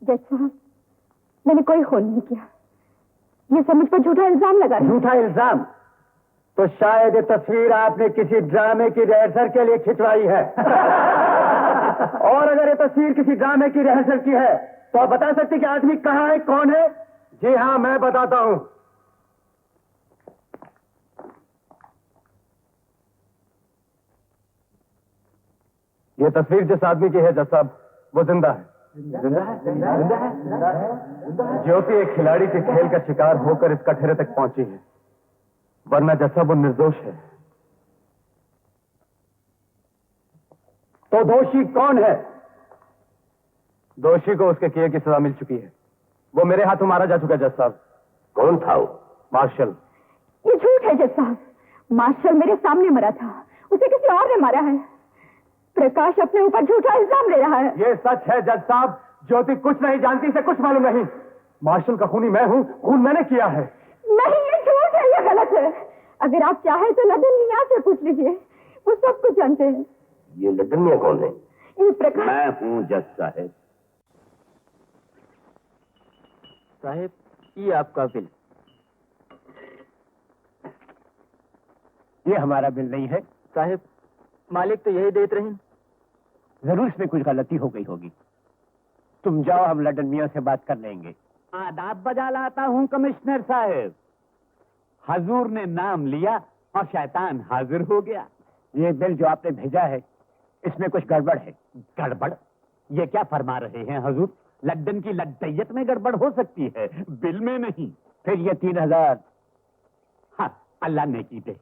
जज साहब, मैंने कोई खून नहीं किया। ये सब मुझ पर झूठा इल्जाम लगा रहे हैं। झूठा इल्जाम? तो शायद ये तस्वीर आपने किसी ड्रामे की रिहर्सल के लिए खिंचवाई है। और अगर ये तस्वीर किसी ड्रामे की रिहर्सल की है तो आप बता सकते कि आदमी कहाँ है, कौन है? जी हाँ, मैं बताता हूं। ये तस्वीर जिस आदमी की है जज साहब, वो जिंदा है। ज्योति एक खिलाड़ी के खेल का शिकार होकर इस कटहरे तक पहुंची है, वरना जज साहब वो निर्दोष है। तो दोषी कौन है? दोषी को उसके किए की सजा मिल चुकी है। वो मेरे हाथों मारा जा चुका है जज साहब। कौन था वो? मार्शल। ये झूठ है जज साहब। मार्शल मेरे सामने मरा था, उसे किसी और ने मारा है। प्रकाश अपने ऊपर झूठा इल्जाम ले रहा है। ये सच है जज साहब। ज्योति कुछ नहीं जानती, इसे कुछ मालूम नहीं। मार्शल का खूनी मैं हूं, खून मैंने किया है। नहीं, ये झूठ है, ये गलत है। अगर आप चाहें तो लदन मियां से पूछ लीजिए, वो सब कुछ जानते हैं। ये लदन मियां कौन है? ये प्रकाश। मैं हूं जज साहब। साहब, ये आपका बिल। ये हमारा बिल नहीं है साहब, मालिक तो यही देते रहे। जरूर इसमें कुछ गलती हो गई होगी। तुम जाओ, हम लडन मियां से बात कर लेंगे। आदाब बजा लाता हूं कमिश्नर साहब। हजूर ने नाम लिया और शैतान हाजिर हो गया। ये बिल जो आपने भेजा है, इसमें कुछ गड़बड़ है। गड़बड़? ये क्या फरमा रहे हैं हजूर? लड्डन की लड्डैयत में गड़बड़ हो सकती है, बिल में नहीं। फिर ये 3000? हाँ, अल्लाह ने की दे।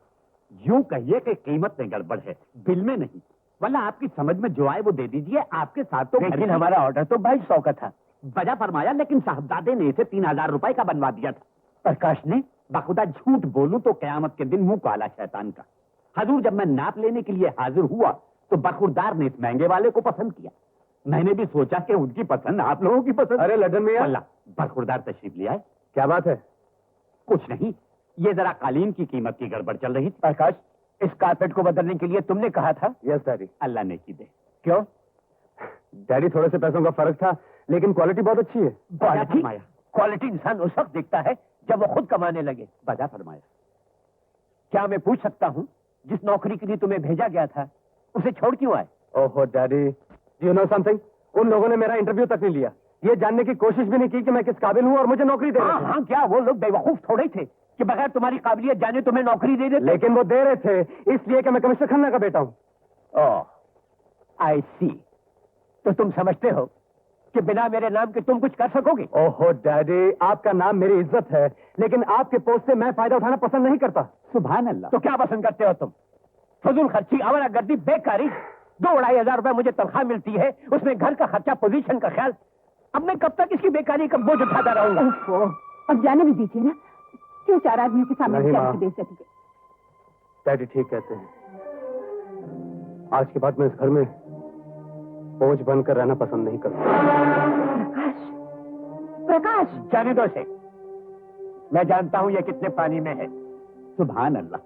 यूं कहिए कि कीमत में गड़बड़ है, बिल में नहीं। वरना आपकी समझ में जो आए वो दे दीजिए। आपके साथ तो लेकिन हमारा ऑर्डर तो 2200 का था। बजा फरमाया, लेकिन साहबजादे ने इसे 3000 रुपए का बनवा दिया था। प्रकाश ने? बखुदा झूठ बोलूं तो कयामत के दिन मुंह काला शैतान का। हजूर, जब मैं नाप लेने के लिए हाजिर हुआ तो बरखुरदार ने इस महंगे वाले को पसंद किया। मैंने भी सोचा कि उनकी पसंद आप लोगों की पसंद। अरे लडन मियां, अल्लाह, बरखुरदार तशरीफ ले आए। क्या बात है? कुछ नहीं, ये जरा कालीन की कीमत की गड़बड़ चल रही थी। प्रकाश, इस कारपेट को बदलने के लिए तुमने कहा था? Yes daddy. अल्लाह ने की दे। क्यों? डैडी, थोड़े से पैसों का फर्क था, लेकिन क्वालिटी बहुत अच्छी है। क्वालिटी? क्वालिटी इंसान उस वक्त देखता है जब वो खुद कमाने लगे। बजा फरमाया। क्या मैं पूछ सकता हूँ, जिस नौकरी के लिए तुम्हें भेजा गया था, उसे छोड़ क्यों आए? ओहो डैडी, यू नो समथिंग, उन लोगों ने मेरा इंटरव्यू तक नहीं लिया। ये जानने की कोशिश भी नहीं की कि मैं किस काबिल हूँ और मुझे नौकरी दे रहे थे। हाँ, क्या वो लोग बेवकूफ थोड़े थे कि बगैर तुम्हारी काबिलियत जाने तुम्हें नौकरी दे देते? लेकिन वो दे रहे थे इसलिए कि मैं कमिश्नर खन्ना का बेटा हूँ। ओह, आई सी। तो तुम समझते हो कि बिना मेरे नाम के तुम कुछ कर सकोगे? ओहो डैडी, आपका नाम मेरी इज्जत है, लेकिन आपके पोस्ट से मैं फायदा उठाना पसंद नहीं करता। सुभान अल्लाह। तो क्या पसंद करते हो तुम? फजूल खर्ची, आवारागर्दी, बेकारी। 2-2.5 हजार रुपए मुझे तनख्वाह मिलती है, उसमें घर का खर्चा, पोजीशन का ख्याल। अब मैं कब तक इसकी बेकारी का बोझ उठाता रहूंगा? अब जाने भी दीजिए ना, क्यों 4 आदमियों के सामने नहीं, बेचारे माँ। की बेइज्जती के? डैडी ठीक कहते हैं। आज के बाद मैं इस घर में बोझ बनकर रहना पसंद नहीं करता। प्रकाश, प्रकाश! जाने दो इसे। मैं जानता हूं ये कितने पानी में है। सुभान अल्लाह।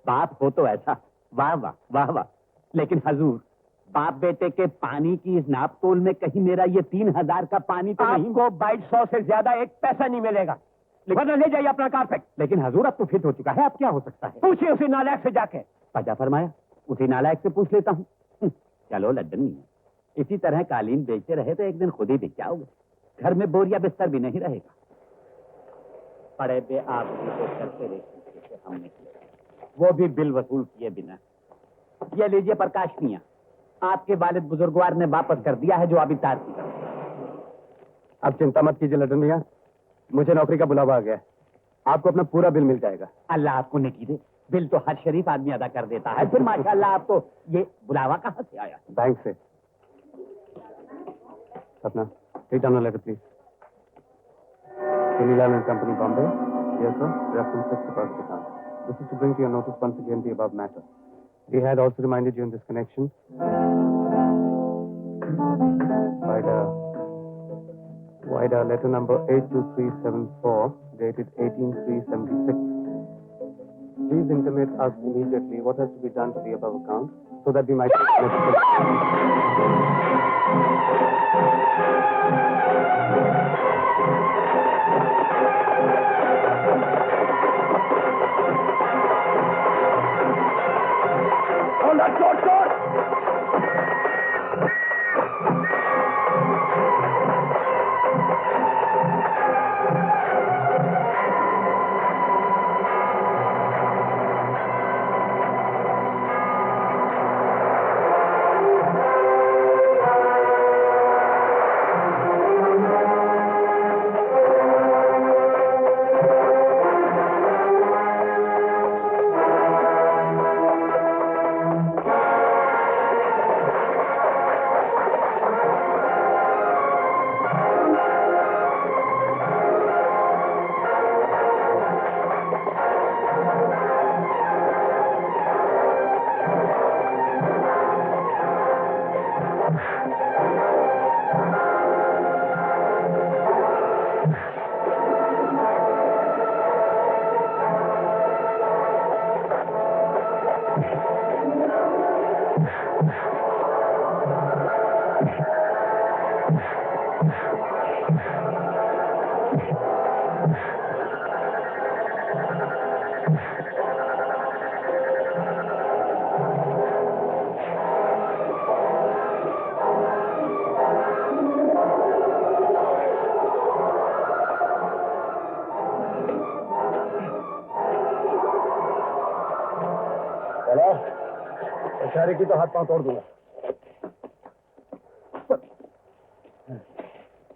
बाप हो तो ऐसा, वाह वाह वाह वाह। लेकिन हजूर, बाप बेटे के पानी की इस नापतोल में कहीं मेरा ये 3000 का पानी तो नहीं? आपको 2200 से ज्यादा एक पैसा नहीं मिलेगा, वरना ले जाइए अपना कारपेट। लेकिन हजूर, अब तो फिट हो चुका है, अब क्या हो सकता है? पूछिए उसी नालायक से जाके। बजा फरमाया, उसी नालायक से पूछ लेता हूँ। चलो लड्डन मियां, इसी तरह कालीन बेचते रहे तो एक दिन खुद ही बिक जाओगे। घर में बोरिया बिस्तर भी नहीं रहेगा। पड़े बे आप तो करते रहे हमने किया, वो भी बिल वसूल किए बिना। ये लीजिए प्रकाश मियां, आपके वालिद बुजुर्गवार ने वापस कर दिया है जो अभी तार की। अब चिंता मत कीजिए लडन मियां, मुझे नौकरी का बुलावा आ गया है। आपको अपना पूरा बिल मिल जाएगा। अल्लाह आपको नेकी दे। बिल तो हर शरीफ आदमी अदा कर देता है, फिर माशाल्लाह आपको ये बुलावा कहाँ से आया? बैंक से। अपना take down letter please. Sunilal and Company, Bombay. Yes, sir. Reference fixed deposit account. This is to bring to your notice once again the above matter. We had also reminded you in this connection. Wide letter number 82374, dated 18/3/76. Please intimate us immediately what has to be done to the above account, so that we might take necessary. बेचारे की तो हाथ पांव तोड़ दूंगा।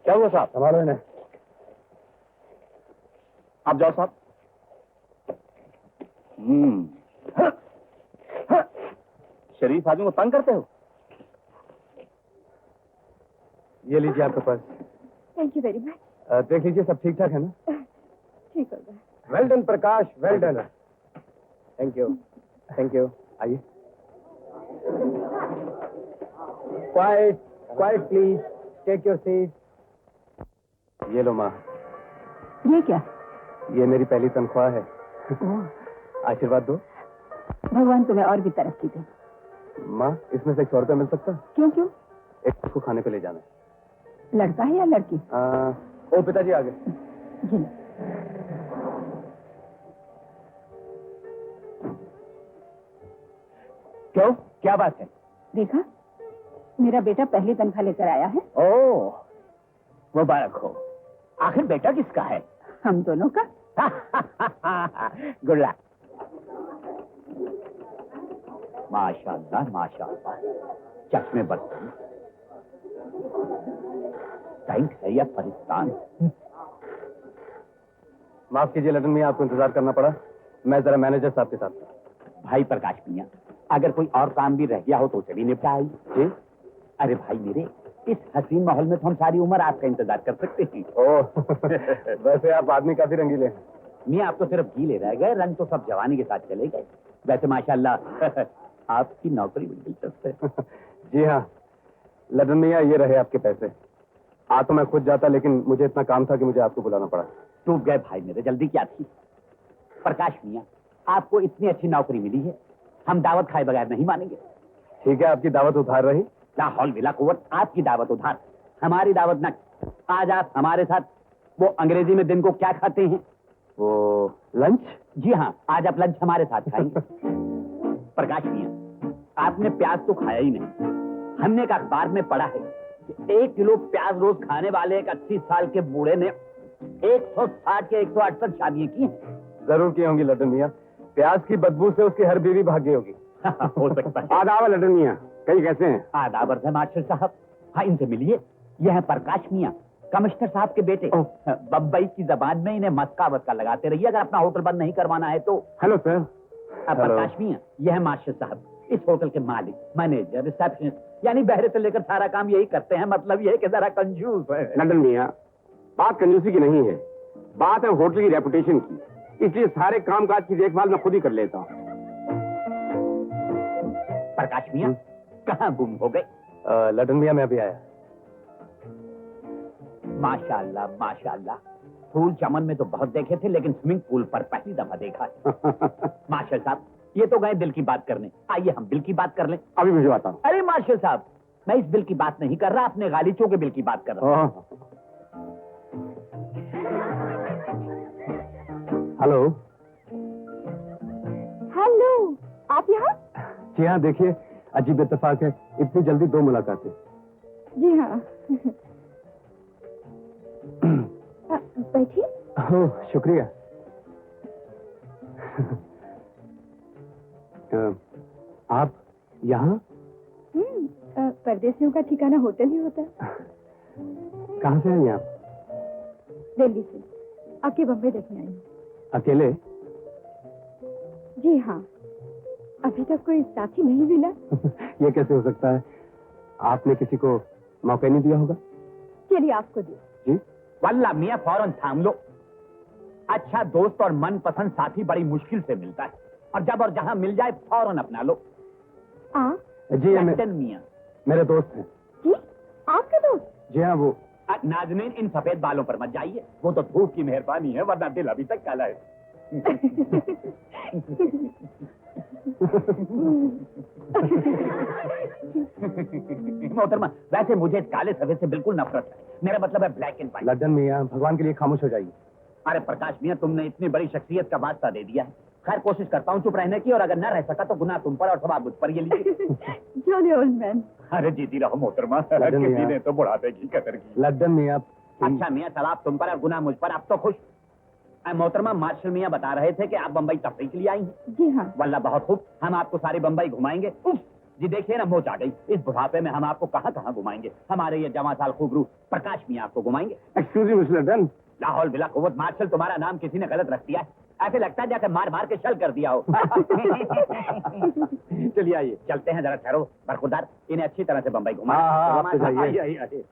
क्या हुआ साहब? संभालो इन्हें। आप जाओ साहब। शरीफ आदमी को तंग करते हो। ये लीजिए आपके पास। Thank you very much. देख लीजिए सब ठीक ठाक है ना? ठीक होगा। Well done Prakash, well done. Thank you, thank you. आइए। Quiet, quiet please, take your seat. ये लो माँ, ये क्या? ये मेरी पहली तनख्वाह है। ओह, आशीर्वाद दो। भगवान तुम्हें और भी तरक्की दे। माँ, इसमें से 100 रुपया मिल सकता? क्यों क्यों? एक को खाने पे ले जाना है। लड़का है या लड़की? ओ पिताजी आ गए। जी लो। क्यों, क्या बात है? देखा, मेरा बेटा पहली तनख्वाह लेकर आया है। ओह, मुबारक हो। आखिर बेटा किसका है? हम दोनों का। Good luck. माशाअल्लाह माशाअल्लाह, चश्मे बर्तन, टैंक है या परिस्तान। माफ कीजिए लडन मियां, आपको इंतजार करना पड़ा। मैं जरा मैनेजर साहब के साथ था। भाई प्रकाश मियां, अगर कोई और काम भी रह गया हो तो उसे भी निपटा आई। जी? अरे भाई मेरे, इस हसीन माहौल में तो हम सारी उम्र आपका इंतजार कर सकते हैं। ओह, वैसे आप आदमी काफी रंगीले हैं। मियां, आप तो सिर्फ गीले रह गए, रंग तो सब जवानी के साथ चले गए। वैसे माशाअल्लाह आपकी नौकरी बड़ी दिलचस्प है। जी हाँ लडन मियां, ये रहे आपके पैसे। आ तो मैं खुद जाता, लेकिन मुझे इतना काम था कि मुझे आपको बुलाना पड़ा। टूट गए भाई मेरे, जल्दी क्या थी। प्रकाश मियां, आपको इतनी अच्छी नौकरी मिली है, हम दावत खाए बगैर नहीं मानेंगे। ठीक है, आपकी दावत उधार रही। ला हौल विला कुव्वत, आपकी दावत उधार, हमारी दावत न। आज आप हमारे साथ, वो अंग्रेजी में दिन को क्या खाते हैं? वो लंच? जी हाँ, आज आप लंच हमारे साथ खाएंगे। प्रकाश मियां, आपने प्याज तो खाया ही नहीं। हमने एक अखबार में पढ़ा है कि 1 किलो प्याज रोज खाने वाले एक 80 साल के बूढ़े ने 160 के 168 शादियां की हैं। जरूर की होंगी लडन मियां। प्याज की बदबू से उसकी हर बीवी भाग गई होगी। हो सकता है। आदाब लडन मियां, कहीं कैसे हैं? आदाब अर्ज़ है मास्टर साहब। हाँ, इनसे मिलिए। यह है प्रकाश मियां, कमिश्नर साहब के बेटे। बम्बई की जबान में इन्हें मस्का वस्का लगाते रहिए अगर अपना होटल बंद नहीं करवाना है तो। Hello sir. प्रकाश मियां, यह है मास्टर साहब, इस होटल के मालिक, मैनेजर, रिसेप्शनिस्ट, यानी बहरे से लेकर सारा काम यही करते हैं। मतलब यह है कि जरा कंजूस है। लडन मियां, बात कंजूसी की नहीं है, बात है होटल की रेपुटेशन की। इसलिए सारे कामकाज की देखभाल मैं खुद ही कर लेता हूँ। प्रकाश मियां, कहाँ गुम हो गए? लडन मियां, मैं अभी आया। माशाअल्लाह माशाअल्लाह, फूल चमन में तो बहुत देखे थे, लेकिन स्विमिंग पूल पर पहली दफा देखा है। मास्टर साहब, ये तो गए दिल की बात करने, आइए हम बिल की बात कर लें। अभी भिजवाता हूँ। अरे मास्टर साहब, मैं इस बिल की बात नहीं कर रहा, अपने गालीचों के बिल की बात कर रहा हूँ। हेलो। हेलो, आप यहाँ? जी हाँ, देखिए अजीब इत्तेफाक है, इतनी जल्दी 2 मुलाकातें। जी हाँ। बैठिए। ओह, शुक्रिया। आप यहाँ? परदेसियों का ठिकाना होटल ही होता है। कहाँ से हैं आप? दिल्ली से आके बम्बई देखने आई हूँ। अकेले? जी हाँ, अभी तक कोई साथी नहीं मिला। ये कैसे हो सकता है? आपने किसी को मौका नहीं दिया होगा? चलिए आपको दिया। जी? वल्ला मियां, फौरन थाम लो। अच्छा दोस्त और मनपसंद साथी बड़ी मुश्किल से मिलता है, और जब और जहां मिल जाए फौरन अपना लो। जी, लंदन मियां। मेरे दोस्त हैं। जी, आपके दोस्त? जी हाँ, वो नाज़नीन, इन सफेद बालों पर मत जाइए, वो तो धूप की मेहरबानी है, वरना दिल अभी तक काला है। मोहतरमा, वैसे मुझे काले सफेद से बिल्कुल नफरत है। मेरा मतलब है ब्लैक एंड व्हाइट। लडन मियां, भगवान के लिए खामोश हो जाइए। अरे प्रकाश मियां, तुमने इतनी बड़ी शख्सियत का वास्ता दे दिया है। खैर, कोशिश करता हूँ चुप रहने की, और अगर न रह सका तो गुनाह तुम पर और सवाब मुझ पर। ये लीजिए। Jolly old man. अरे जीती रहो मोहतरमा, लडन किसी मियां। ने तो बुढ़ापे की कदर की। लडन मियां। अच्छा मियां, सवाब तुम पर और गुनाह मुझ पर, अब तो खुश। मोहतरमा, मार्शल मियां बता रहे थे कि आप बम्बई तफरीह के लिए आई हैं। जी हाँ। वल्ला बहुत खूब, हम आपको सारी बम्बई घुमाएंगे। उफ, जी देखिए ना, मोच आ गई। इस बुढ़ापे में हम आपको कहाँ कहाँ घुमाएंगे। हमारे ये जवां साल खूबरू प्रकाश मियां आपको घुमाएंगे। एक्सक्यूज मी मिस्टर लड्डन। लाहौल बिला कुव्वत मार्शल, तुम्हारा नाम किसी ने गलत रख दिया है। ऐसे लगता है जैसे मार मार के शल कर दिया हो। चलिए आइए, चलते हैं। जरा ठहरो बरखुरदार, इन्हें अच्छी तरह से बम्बई घुमा। हाँ, आप तो जाइए। आइए, आइए, आइए।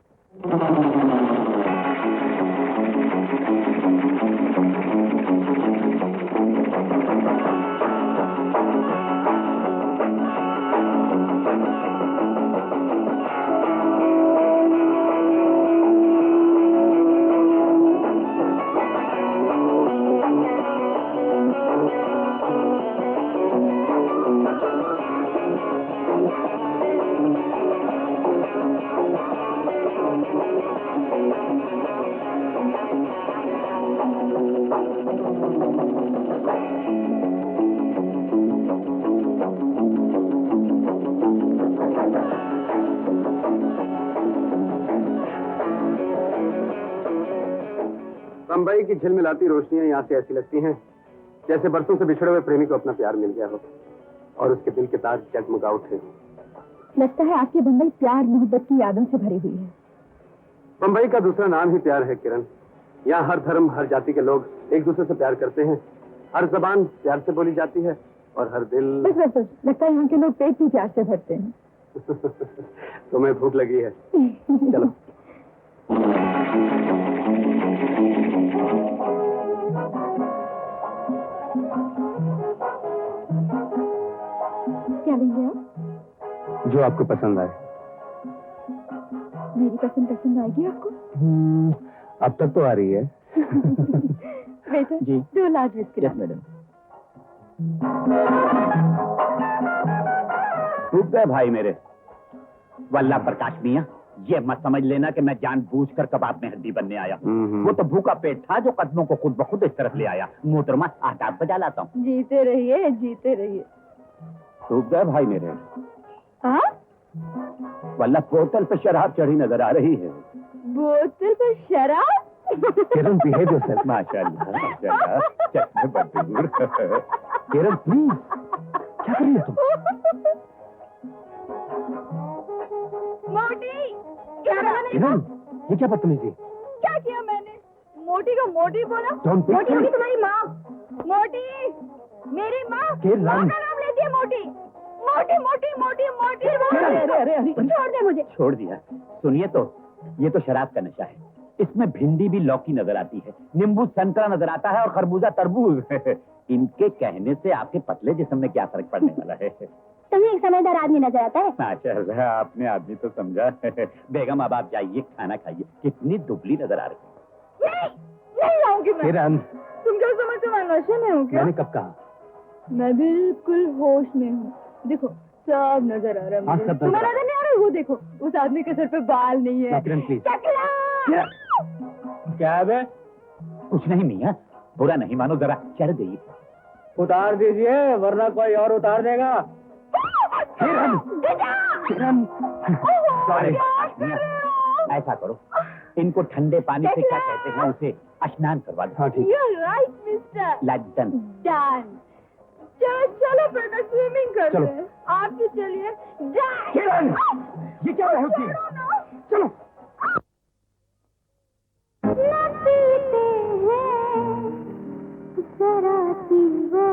बम्बई की झिलमिलाती रोशनियां यहाँ से ऐसी लगती हैं जैसे बरसों से बिछड़े हुए प्रेमी को अपना प्यार मिल गया हो और उसके दिल के तार जगमगा उठे हो। लगता है आपकी बम्बई प्यार मोहब्बत की यादों से भरी हुई है। बम्बई का दूसरा नाम ही प्यार है किरण। यहाँ हर धर्म, हर जाति के लोग एक दूसरे से प्यार करते हैं। हर जबान प्यार से बोली जाती है और हर दिल। बस बस बस, लगता है यहाँ के लोग पेट भी प्यार से भरते हैं। तुम्हें भूख लगी है, चलो। क्या लेंगे आप? जो आपको पसंद आए। मेरी पसंद आएगी आपको? अब तक तो आ रही है। बेटा जी। 2 लार्ज बिस्किट। Yes madam. रुक गए भाई मेरे। वल्ला प्रकाश मियां, ये मत समझ लेना कि मैं जानबूझकर कबाब में हड्डी बनने आया हूँ। वो तो भूखा पेट था जो कदमों को खुद ब खुद इस तरफ ले आया। मोहतरमा, आदाब बजा लाता हूँ। जीते रहिए, जीते रहिए। रुक गए भाई मेरे। हाँ? वल्ला बोतल पे शराब चढ़ी नजर आ रही है। बोतल पर शराब? किरण बिहेव योरसेल्फ। माशाल्लाह, माशाल्लाह। चश्मे बदूर। किरण प्लीज, क्या कर रही हो तुम? मोटी! क्या बोला मैंने? किरण, ये क्या बदतमीजी? क्या किया मैंने? मोटी को मोटी बोला? Don't be- मोटी होगी तुम्हारी माँ। मोटी! मेरी माँ किरण! माँ का नाम लेती है मोटी। मोटी मोटी मोटी मोटी अरे, अरे, अरे। छोड़ दे मुझे। छोड़ दिया। सुनिए तो, ये तो शराब का नशा है। इसमें भिंडी भी लौकी नजर आती है, नींबू संतरा नजर आता है और खरबूजा तरबूज। इनके कहने से आपके पतले जिस्म में क्या फर्क पड़ने वाला है? तुम्हें एक समझदार आदमी नजर आता है। माशाल्लाह, आपने आदमी तो समझा। बेगम अब आप जाइए, खाना खाइए। कितनी दुबली नजर आ रही है। नहीं, नहीं आऊंगी मैं। किरण, तुम क्या समझते हो मैं नशे में हूँ क्या? मैंने कब कहा? मैं बिल्कुल होश में हूँ। देखो सब नजर आ रहा है हाँ, मुझे। सब नजर तुम्हें आ नजर नहीं आ रहा? वो देखो, उस आदमी के सर पे बाल नहीं है। किरण प्लीज। टकला! क्या है? कुछ नहीं मियाँ, बुरा नहीं मानो, जरा चढ़ गई। उतार दीजिए वरना कोई और उतार देगा। किरण! किरण! सॉरी मियाँ, ऐसा करो, इनको ठंडे पानी से क्या कहते हैं, उसे स्नान करवा दो। हाँ ठीक। You're right, mister. Laddan. Done. चलो चलो बेटा, स्विमिंग करते चलो। हैं। आप भी चलिए। Done. किरण! ये क्या होती है? चलो। न पीते हैं जरा सी वो,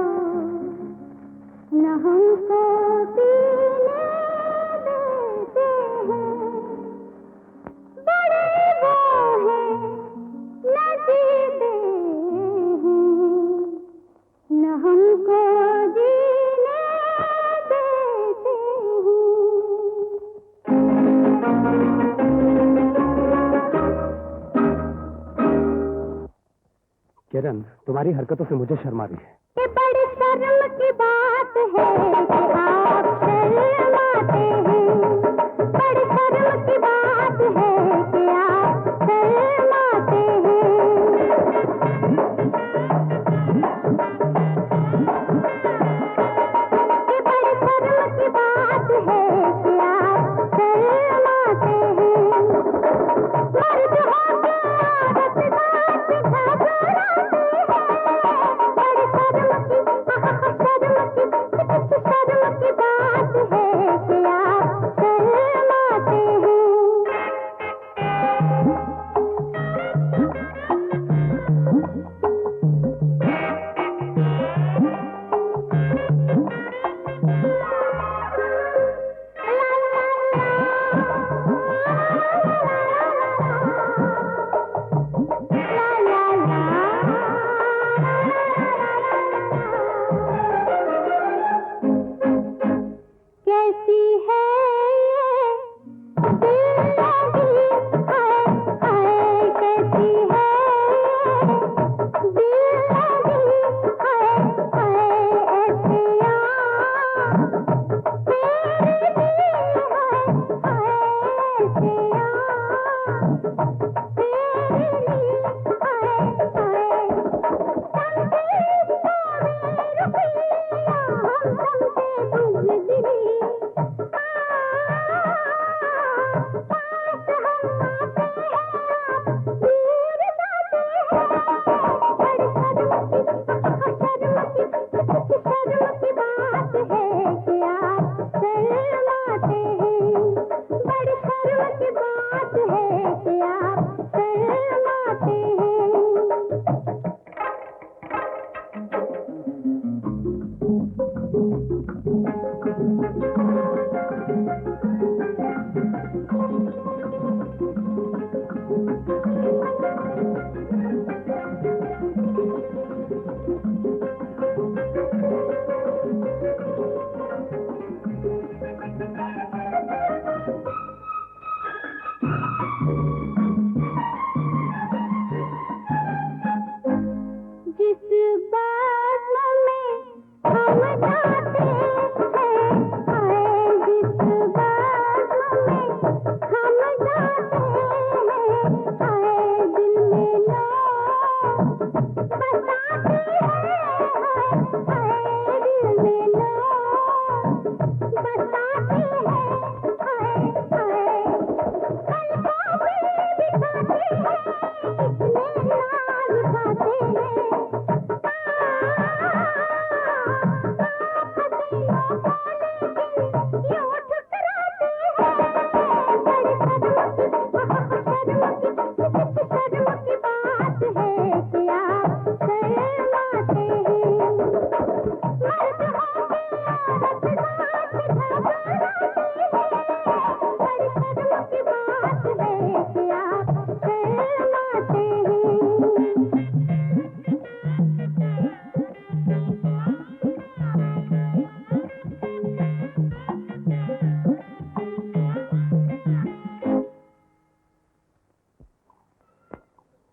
न हमको पीने देते हैं। बड़े वो हैं, न जीते हैं, न हमको जीने देते किरण, तुम्हारी हरकतों से मुझे शर्म आ रही है। ये बड़ी शर्म की बात है कि आप शर्माते हैं। बड़ी शर्म की बात है कि आप शर्माते हैं। ये बड़ी शर्म की बात है कि आप शर्माते हैं। मर्द होके औरत बात घबराते हैं। बड़ी शर्म की, शर्म की, शर्म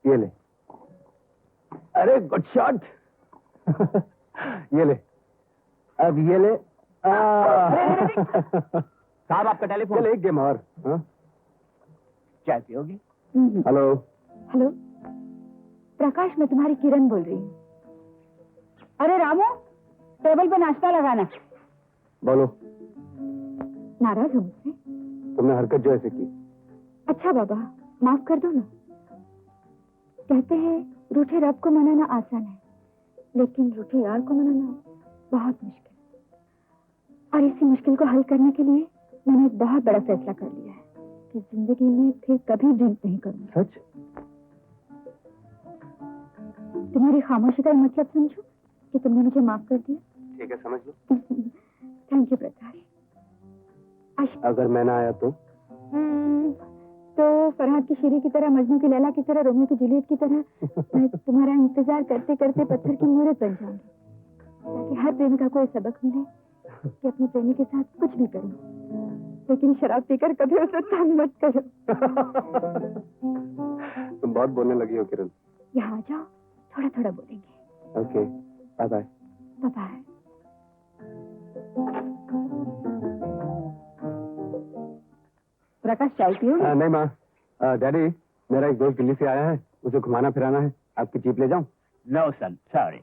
ये ले। अरे गुड शॉट। ये ले। अब ये ले। साहब आपका टेलीफोन। चल एक गेम और। हाँ? चाय पियोगी? हेलो। हेलो प्रकाश, मैं तुम्हारी किरण बोल रही हूँ। अरे रामू, टेबल पे नाश्ता लगाना। बोलो। नाराज हो मुझसे? तुमने हरकत जो ऐसे की। अच्छा बाबा, माफ कर दो ना। कहते हैं रूठे रब को मनाना आसान है, लेकिन रूठे यार को मनाना बहुत मुश्किल। और इसी मुश्किल को हल करने के लिए मैंने एक बहुत बड़ा फैसला कर लिया है कि जिंदगी में फिर कभी ड्रिंक नहीं करूंगा। सच? तुम्हारी खामोशी का मतलब समझो कि तुमने मुझे माफ कर दिया। ठीक है, समझ लो। थैंक यू प्रकाश। अगर मैं ना आया तो फरहाद की शेरी की तरह, मजनू की लैला की तरह, रोमियो की जूलियट की तरह मैं तुम्हारा इंतजार करते करते पत्थर की मूर्त बन जाऊंगी, ताकि हर प्रेमिका को ये सबक मिले कि अपने प्रेमी के साथ कुछ भी करो, लेकिन शराब पीकर कभी उसे तंग मत करो। तुम बहुत बोलने लगी हो किरण। यहाँ आ जाओ, थोड़ा थोड़ा बोलेंगे। Okay, bye bye. Bye bye. Prakash, चाय पियो? नहीं माँ, डैडी मेरा एक दोस्त दिल्ली से आया है, उसे घुमाना फिराना है। आपकी जीप ले जाऊं? नो सन, सॉरी।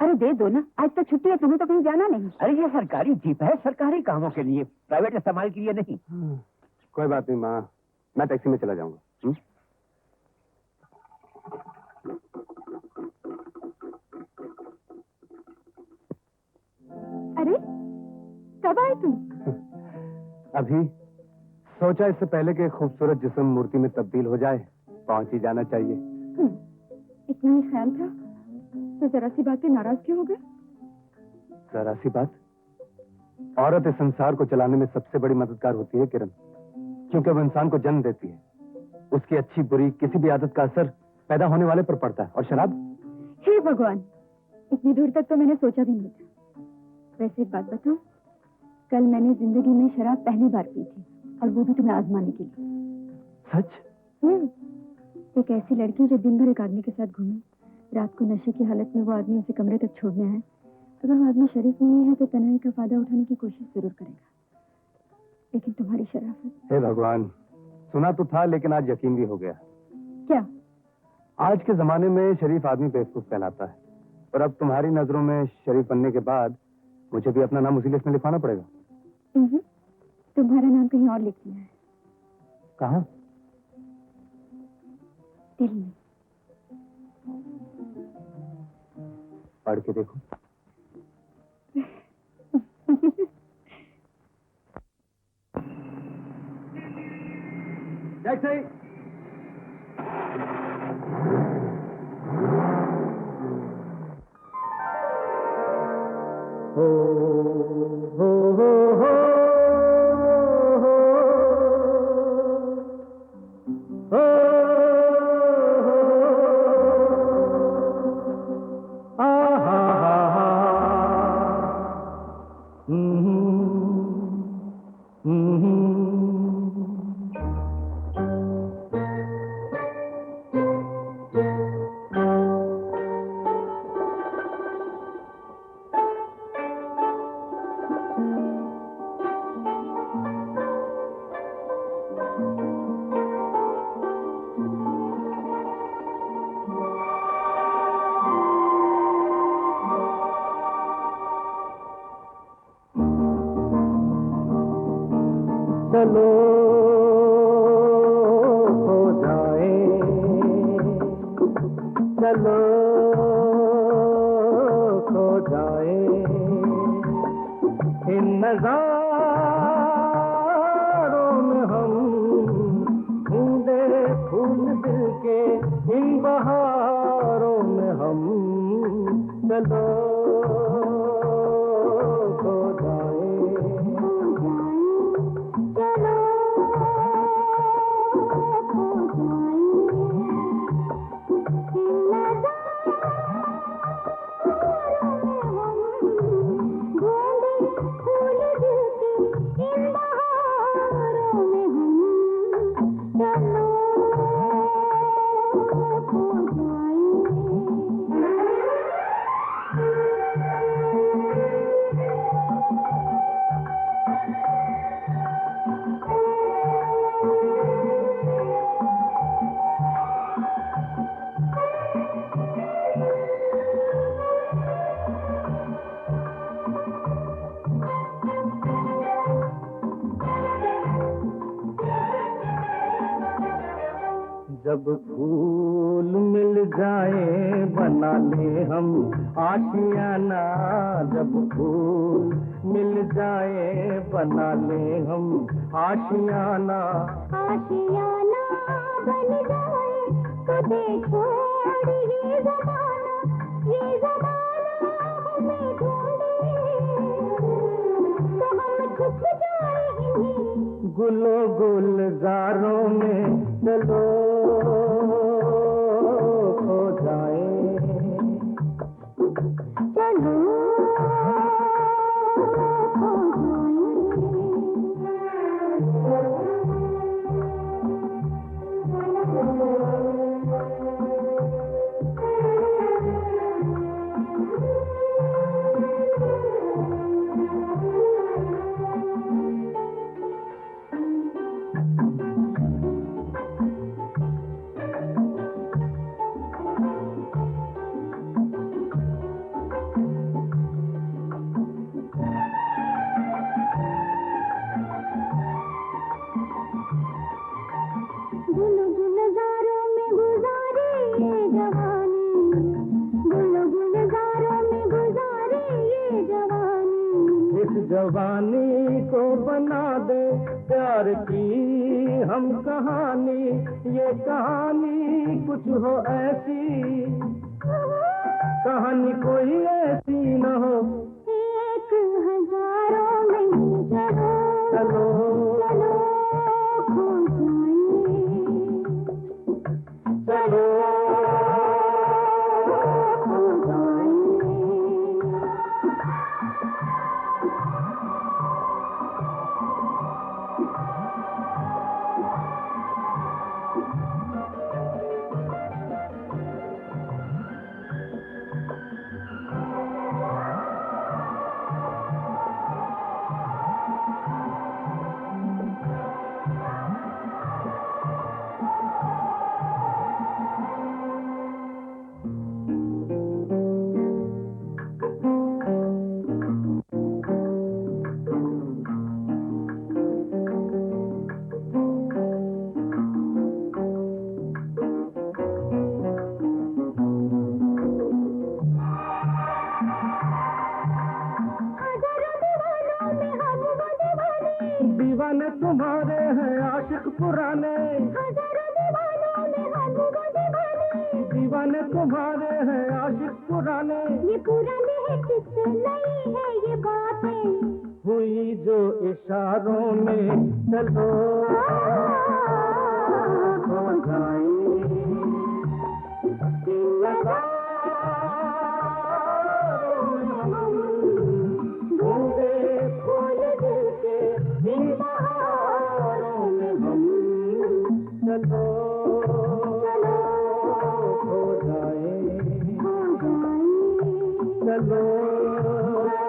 अरे दे दो ना, आज तो छुट्टी है, तुम्हें तो कहीं जाना नहीं। अरे ये सरकारी जीप है, सरकारी कामों के लिए, प्राइवेट इस्तेमाल के लिए नहीं। कोई बात नहीं माँ, मैं टैक्सी में चला जाऊंगा। अरे कब आए तुम? अभी सोचा इससे पहले कि खूबसूरत जिस्म मूर्ति में तब्दील हो जाए, पहुंच ही जाना चाहिए। इतना ही ख्याल था तो जरा सी बात पे नाराज क्यों हो गए? जरा सी बात? औरत इस संसार को चलाने में सबसे बड़ी मददगार होती है किरण, क्योंकि वो इंसान को जन्म देती है। उसकी अच्छी बुरी किसी भी आदत का असर पैदा होने वाले पर पड़ता है। और शराब? हे भगवान, इतनी दूर तक तो मैंने सोचा भी नहीं था। वैसे एक बात बताऊं, कल मैंने जिंदगी में शराब पहली बार पी थी, और वो भी तुम्हें आजमाने के लिए। सच? एक ऐसी लड़की जो दिन भर एक आदमी के साथ घूमे, रात को नशे की हालत में वो आदमी उसे कमरे तक छोड़ने आए, अगर वो आदमी शरीफ नहीं है तो तन्हाई का फायदा उठाने की कोशिश जरूर करेगा। लेकिन तुम्हारी शराफत। हे भगवान, सुना तो था लेकिन आज यकीन भी हो गया। क्या? आज के जमाने में शरीफ आदमी बेवकूफ कहलाता है, और अब तुम्हारी नजरों में शरीफ बनने के बाद मुझे भी अपना नाम उसी लिस्ट में लिखवाना पड़ेगा। तुम्हारा नाम कहीं और लिख दिया है। कहाँ? दिल में। पढ़ के देखो। टैक्सी। हो हो हो हो चलो हो जाए, चलो खो जाए इन नजारों में हम, ढूंढे फूल दिल के इन बहारों में हम। चलो खो जाए, खो जाए। जब फूल मिल जाए बना ले हम आशियाना, जब फूल मिल जाए बना ले हम आशियाना। आशियाना बन जाए तो देखो ये जमाना, ये जमाना हमें ढूंढे तो हम छुप जाए इन्हीं गुलो गुलजारों में चलो खो जाए। चलो खो गुलजारों में गुजारे ये जवानी, गुलजारों में गुजारे ये जवानी। इस जवानी को बना दे प्यार की हम कहानी, ये कहानी कुछ हो ऐसी, कहानी कोई ऐसी न हो। एक हजारों में चलो चलो चलो खो जाए। चलो खो जाए। दीवाने तुम्हारे हैं आशिक पुराने, हजारों दीवानों में हम वो दीवाने। दीवाने तुम्हारे हैं आशिक पुराने। ये पुरानी है किससे नई है ये बातें, हुई जो इशारों में चलो खो जाए। ढूंढे फूल दिल के इन बहारों में हम, चलो चलो खो जाए। खो जाए। चलो खो जाए।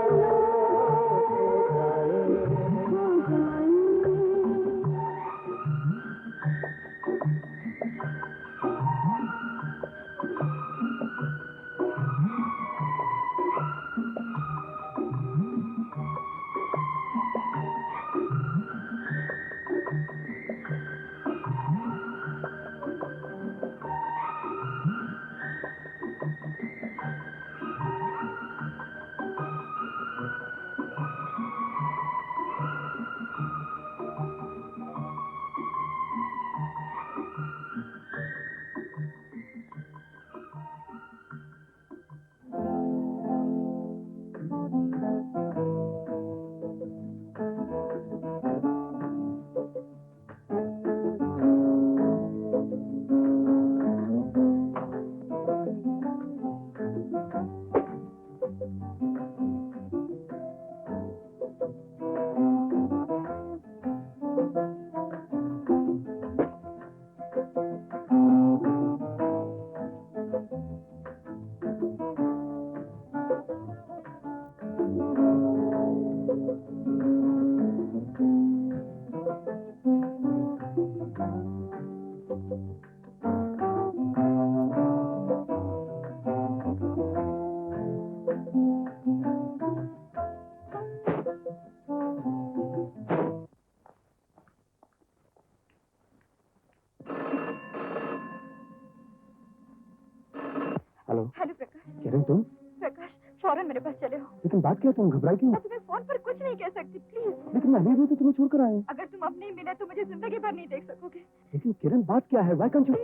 हेलो हेलो प्रकाश। किरण तुम? प्रकाश फौरन मेरे पास चले हो। लेकिन बात क्या, तुम घबराई क्यों? मैं तुम्हें फोन पर कुछ नहीं कह सकती, प्लीज। लेकिन मैं अभी तो तुम्हें छोड़कर आया हूँ। अगर तुम अब नहीं मिले तो मुझे जिंदगी भर नहीं देख सकोगे। लेकिन किरण बात क्या है? Why can't you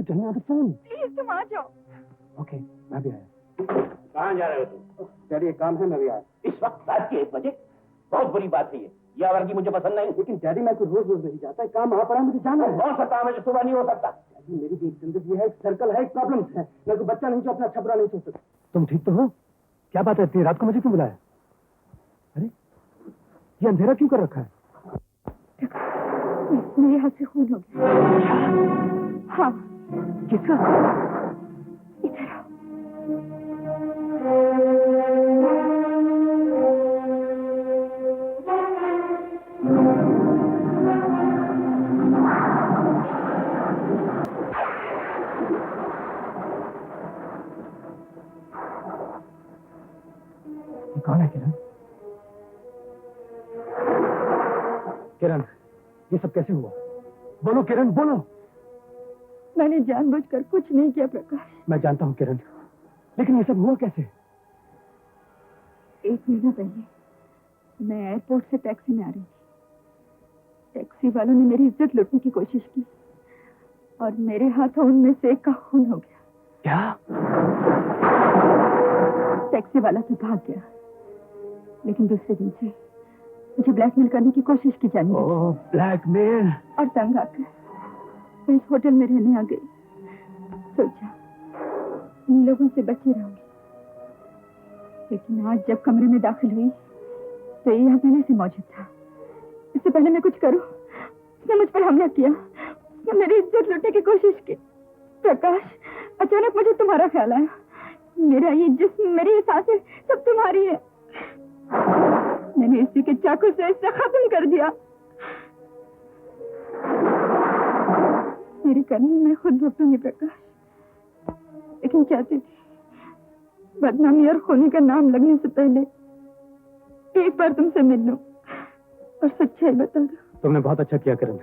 tell me on the phone? Please तुम आ जाओ। ओके, मैं भी आया। कहाँ जा रहे हो तुम? डैडी एक काम है, मैं भी आया। इस वक्त रात के 1 बजे? बहुत बुरी बात है ये। यह वर्गी मुझे पसंद नहीं। लेकिन डैडी मैं कोई रोज रोज नहीं जाता है, काम वहाँ पड़ा है, मुझे जाना है। हो सकता है मुझे सुबह नहीं हो सकता। डैडी मेरी भी एक जिंदगी है, एक सर्कल है, एक प्रॉब्लम्स है। मैं कोई बच्चा नहीं जो अपना अच्छा बुरा नहीं सोच सकता। तुम ठीक तो हो? क्या बात है, इतनी रात को मुझे क्यों बुलाया? अरे ये अंधेरा क्यों कर रखा है? मेरे हाथ से खून हो गया। हाँ। किसका? इधर आओ। ये कौन है किरण? किरण, ये सब कैसे हुआ? बोलो किरण, बोलो। मैंने जानबूझकर कुछ नहीं किया प्रकाश। मैं जानता हूँ किरण, लेकिन ये सब हुआ कैसे? 1 महीना पहले मैं एयरपोर्ट से टैक्सी में आ रही थी। टैक्सी वालों ने मेरी इज्जत लूटने की कोशिश की और मेरे हाथों उनमें से एक का खून हो गया। क्या? टैक्सी वाला तो भाग गया, लेकिन दूसरे दिन से मुझे ब्लैकमेल करने की कोशिश की जाने लगी। ओह, ब्लैकमेल। और तंग आकर मैं इस होटल में रहने आ गई। सोचा इन लोगों से बची रहूंगी, लेकिन आज जब कमरे में दाखिल हुई तो ये यहाँ पहले से मौजूद था। इससे पहले मैं कुछ करूं, उसने मुझ पर हमला किया, उसने मेरी इज्जत लूटने की कोशिश की। प्रकाश, अचानक मुझे तुम्हारा ख्याल आया। मेरा ये जिस्म, मेरी ये सांसें सब तुम्हारी है। मैंने इसी के चाकू से इसे खत्म कर दिया। मेरी करनी मैं खुद भुगतूंगी प्रकाश, लेकिन चाहती थी बदनामी और खूनी का नाम लगने से पहले एक बार तुमसे मिल लूं और सच्चाई बता दो। तुमने बहुत अच्छा किया किरण,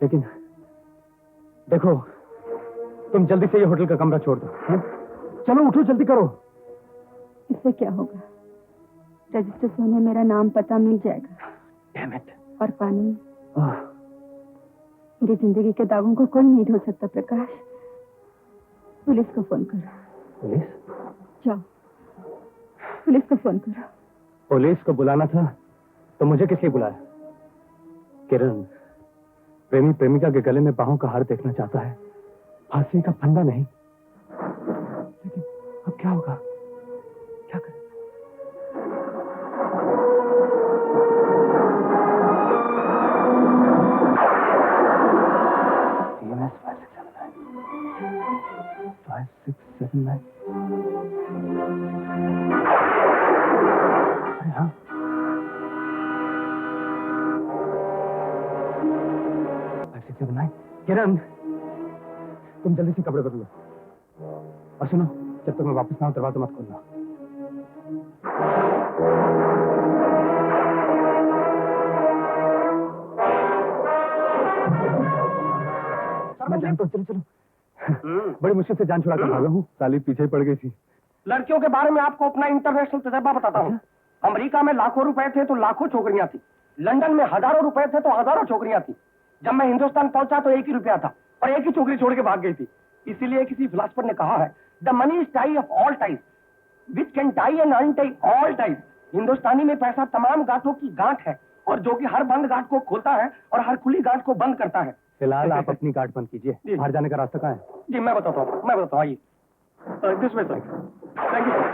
लेकिन देखो तुम जल्दी से ये होटल का कमरा छोड़ दो। चलो उठो, जल्दी करो। इससे क्या होगा? रजिस्टर से उन्हें मेरा नाम पता मिल जाएगा। Damn it. और कानून मेरी जिंदगी के दावों को कोई नहीं धो सकता प्रकाश। पुलिस को फोन करो। पुलिस? जाओ, पुलिस को फोन करो। पुलिस को बुलाना था तो मुझे किस लिए बुलाया? किरण, प्रेमी प्रेमिका के गले में बाहों का हार देखना चाहता है, फांसी का फंदा नहीं। लेकिन अब क्या होगा? क्या करें? CMS 5679 अरे हाँ, किरण, तुम जल्दी से कपड़े बदलो और सुनो, जब तक मैं वापस ना आऊं दरवाजा मत खोलना। मैं जानता हूँ, चलो चलो। बड़ी मुश्किल से जान छुड़ा कर भागा हूँ, साली पीछे ही पड़ गई थी। लड़कियों के बारे में आपको अपना इंटरनेशनल तजर्बा बताता हूँ। अमेरिका में लाखों रुपए थे तो लाखों छोकरियां थी। लंदन में हजारों रुपए थे तो हजारों छोकरियां थी। जब मैं हिंदुस्तान पहुंचा तो 1 ही रुपया था और 1 ही छोकरी छोड़ के भाग गई थी। इसीलिए किसी फिलोसफर ने कहा है, the money is tie of all ties which can tie and untie all ties. Hindustani में पैसा तमाम गांठों की गांठ है और जो कि हर बंद गांठ को खोलता है और हर खुली गांठ को बंद करता है। फिलहाल आप अपनी गांठ बंद कीजिए, बाहर जाने का रास्ता कहाँ है? जी मैं बताता हूँ, आइए। This way sir.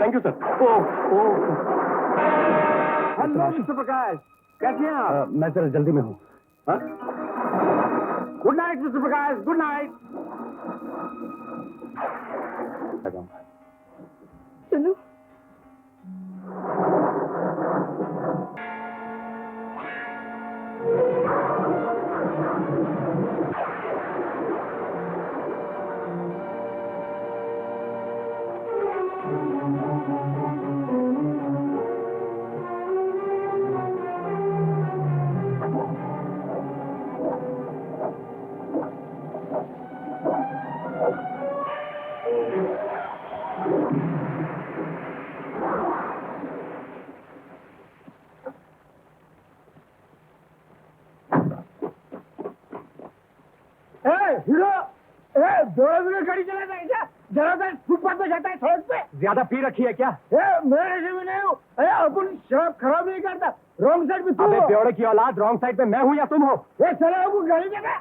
Thank you sir. Hello mister Prakash, कैसे हैं आप? मैं जरा जल्दी में हूँ। Good night mister Prakash, good night. सुनो, दौड़ गाड़ी चलाता है क्या? जरा फुटपाथ पे जाता है, सड़क पे। ज्यादा पी रखी है क्या? मैं ऐसे में नहीं हूँ। अरे अपन शराब खराब नहीं करता। रॉन्ग साइड पे तू अबे हो। बेवड़े की औलाद, रॉन्ग साइड पे मैं हूँ या तुम हो? ये चला वो गाड़ी देगा।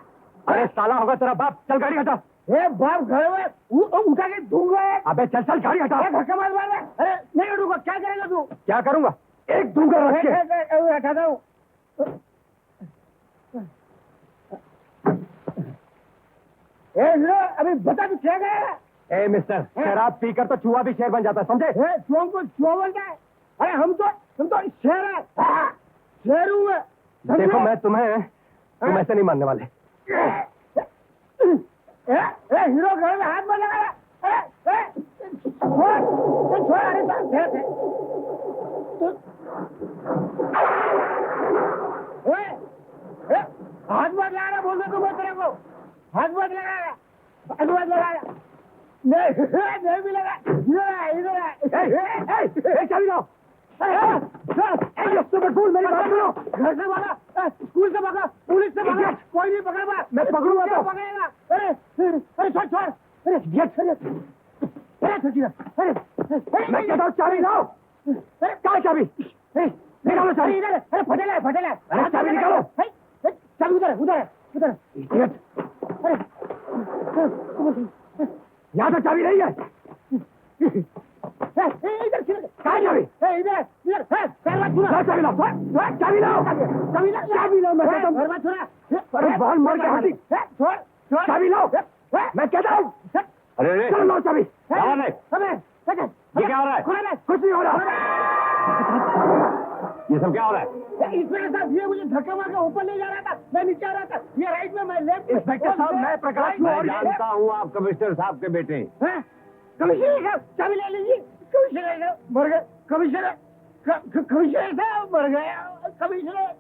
अरे साला होगा तेरा बाप, चल गाड़ी हटा। ये बाप घर में उठा के दूंगा। अबे चल चल गाड़ी हटा। धक्का मार मार। अरे नहीं उठूंगा, क्या करेगा तू? क्या करूंगा? एक दूंगा रख के। हटाता हूँ। अभी बता तू क्या करेगा? ए मिस्टर, शराब पीकर तो चूहा भी शेर बन जाता है, समझे? चुआ को चुआ बोलता है? अरे हम तो शेर है। शेर हूँ मैं। देखो मैं तुम्हें, तुम ऐसे नहीं मानने वाले। हीरो घर में हाथ में लगा। छोड़ अरे हाथ मत लगाना बोल दो तुम्हें, तेरे को हाथ मत लगाया, हाथ मत लगाया। नहीं भी लगा। इधर चाबी लाओ। मेरी बात सुनो। घर से भागा, स्कूल से भागा, पुलिस से भागा, कोई नहीं पकड़ पा। मैं पकड़ूंगा तो पकड़ेगा। अरे छोड़। अरे मैं कहता हूँ चाबी लाओ। क्या चाबी? निकालो चाबी। अरे फटेला है। अरे चाबी निकालो। चाबी उधर है। यहाँ तो चाबी नहीं है। इधर कहाँ चाबी? इधर चाबी लाओ। चाबी लाओ। चाबी लाओ। मैं कहता हूँ। अरे बाल मार के हटी। चाबी लाओ। मैं कहता हूँ। अरे चलो लाओ चाबी। ये क्या हो रहा है? कुछ नहीं हो रहा। ये सब क्या हो रहा है? इंस्पेक्टर साहब, ये मुझे धक्का मार के ऊपर ले जा रहा था, मैं नीचे आ रहा था। ये राइट में, मैं लेफ्ट। इंस्पेक्टर साहब, मैं प्रकाश हूँ मैं और जानता हूँ आप कमिश्नर साहब के बेटे। कमिश्नर साहब चाबी ले लीजिए। कमिश्नर साहब मर गए। कमिश्नर साहब मर गए। कमिश्नर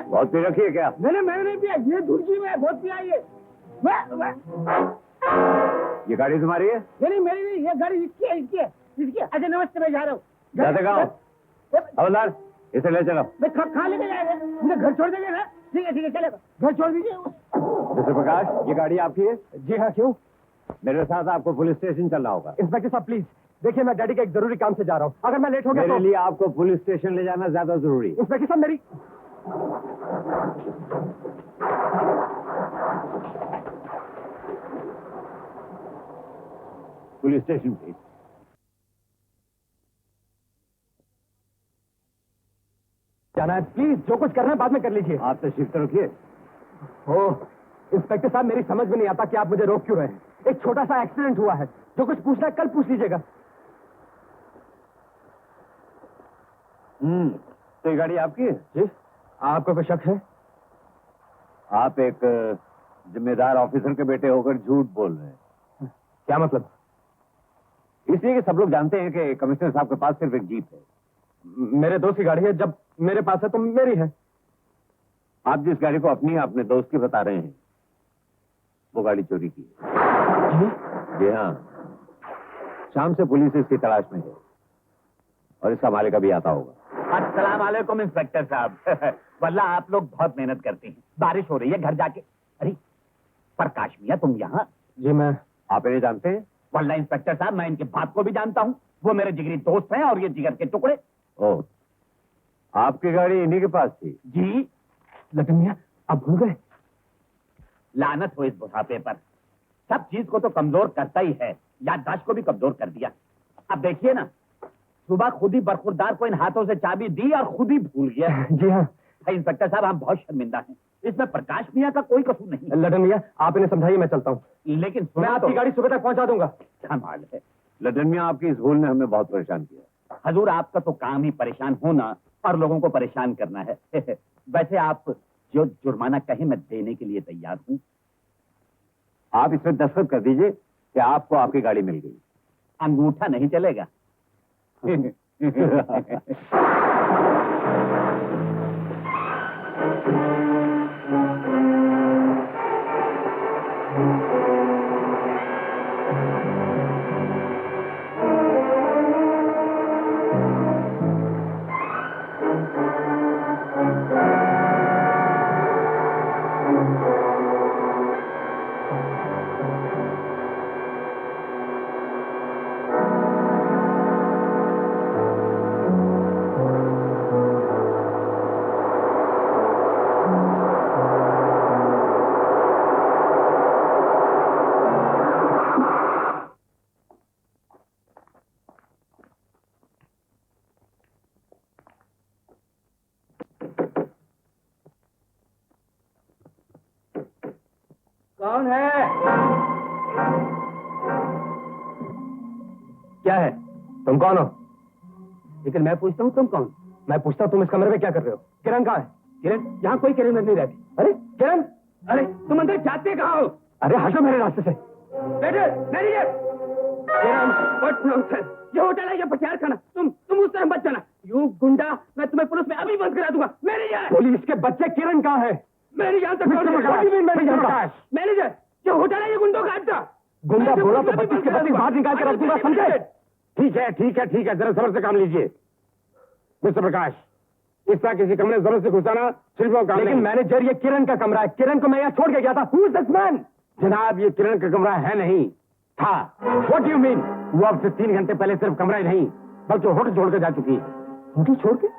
बहुत पी रखी है क्या? मैंने नहीं पिया, ये धुर्जी में बहुत पिया ये। ये गाड़ी तुम्हारी है? नहीं मेरी नहीं, ये गाड़ी इसकी है। अच्छा नमस्ते, मैं जा रहा हूँ। जाते कहाँ? हवलदार, इसे ले चलो। मैं खा लेके जाएगा, मुझे घर छोड़ देंगे ना? ठीक है चलेगा, घर छोड़ दीजिए। मिस्टर प्रकाश, ये गाड़ी आपकी है? जी हाँ, क्यों? मेरे साथ आपको पुलिस स्टेशन चलना होगा। इंस्पेक्टर साहब प्लीज देखिए, मैं डैडी के एक जरूरी काम से जा रहा हूँ। अगर मैं लेट हो गया मेरे तो लिए आपको पुलिस स्टेशन ले जाना ज्यादा जरूरी है। इंस्पेक्टर साहब मेरी पुलिस स्टेशन पे जाना है। प्लीज जो कुछ करना है बाद में कर लीजिए। आप तशरीफ तो रखिए। ओह इंस्पेक्टर साहब, मेरी समझ में नहीं आता कि आप मुझे रोक क्यों रहे हैं। एक छोटा सा एक्सीडेंट हुआ है, जो कुछ पूछना है कल पूछ लीजिएगा। तो ये गाड़ी आपकी है? जी, आपको कोई शक है? आप एक जिम्मेदार ऑफिसर के बेटे होकर झूठ बोल रहे हैं। क्या मतलब? इसलिए कि सब लोग जानते हैं कि कमिश्नर साहब के पास सिर्फ एक जीप है। मेरे दोस्त की गाड़ी है, जब मेरे पास है तो मेरी है। आप जिस गाड़ी को अपने दोस्त की बता रहे हैं, वो गाड़ी चोरी की है। जी हाँ, शाम से पुलिस इसकी तलाश में है और इसका मालिक अभी आता होगा। अस्सलाम वालेकुम इंस्पेक्टर साहब। वल्ला आप लोग बहुत मेहनत करते हैं। बारिश हो रही है, घर जाके। अरे प्रकाश मियां, तुम यहाँ? जी मैं। आप इन्हें जानते हैं? वल्ला इंस्पेक्टर साहब, मैं इनके बाप को भी जानता हूँ। वो मेरे जिगरी दोस्त हैं और ये जिगर के टुकड़े। ओह, आपकी गाड़ी इन्हीं के पास थी? जी। लटन मियां, आप भूल गए? लानत हो इस बुढ़ापे पर। सब चीज को तो कमजोर करता ही है, याददाश्त को भी कमजोर कर दिया। अब देखिए ना, सुबह खुद ही बरखुरदार को इन हाथों से चाबी दी और खुद ही भूल गया। जी हाँ इंस्पेक्टर साहब, हम बहुत शर्मिंदा हैं। इसमें प्रकाश मियां का कोई कसूर नहीं है। लटन मियां, आप इन्हें समझाइए, मैं चलता हूँ। लेकिन मैं सुना आपकी तो, गाड़ी सुबह तक पहुंचा दूंगा। कमाल है। लदन मियां, आपकी इस भूल ने हमें बहुत परेशान किया। हजूर, आपका तो काम ही परेशान होना और लोगों को परेशान करना है। वैसे आप जो जुर्माना कहें मैं देने के लिए तैयार हूँ। आप इसमें दस्तखत कर दीजिए कि आपको आपकी गाड़ी मिल गई। अंगूठा नहीं चलेगा। क्या है? तुम कौन हो? लेकिन मैं पूछता हूँ तुम कौन? मैं पूछता हूँ तुम इस कमरे में क्या कर रहे हो? किरण कहाँ है? किरण? यहाँ कोई किरण नहीं रहती। अरे किरण! अरे तुम अंदर जाते कहाँ हो? अरे हटो मेरे रास्ते से। मैनेजर! Kiran, what nonsense! ये होटल है या प्रचार खाना? तुम उस तरह मत जाना। यू गुंडा, मैं तुम्हें पुलिस में अभी बंद करा दूंगा। मैनेजर! पुलिस के बच्चे किरण कहाँ है? मैं नहीं जानता कौन है। मैनेजर, ये होटल है, ये गुंडों का अड्डा। गुंडा बोला तो 25 के 25 बाहर निकाल के रख दूंगा, समझे? ठीक है ठीक है ठीक है, जरा सब्र से काम लीजिए। मिस्टर प्रकाश, इस तरह किसी कमरे में जरूरत से घुसाना सिर्फ वो काम। लेकिन मैनेजर, ये किरण का कमरा है। किरण को मैं यहाँ छोड़ के गया था। Who is this man? जनाब, ये किरण का कमरा है नहीं, था। What you mean? वो अब से 3 घंटे पहले सिर्फ कमरा ही नहीं बल्कि होटल छोड़ के जा चुकी है। होटल छोड़ के?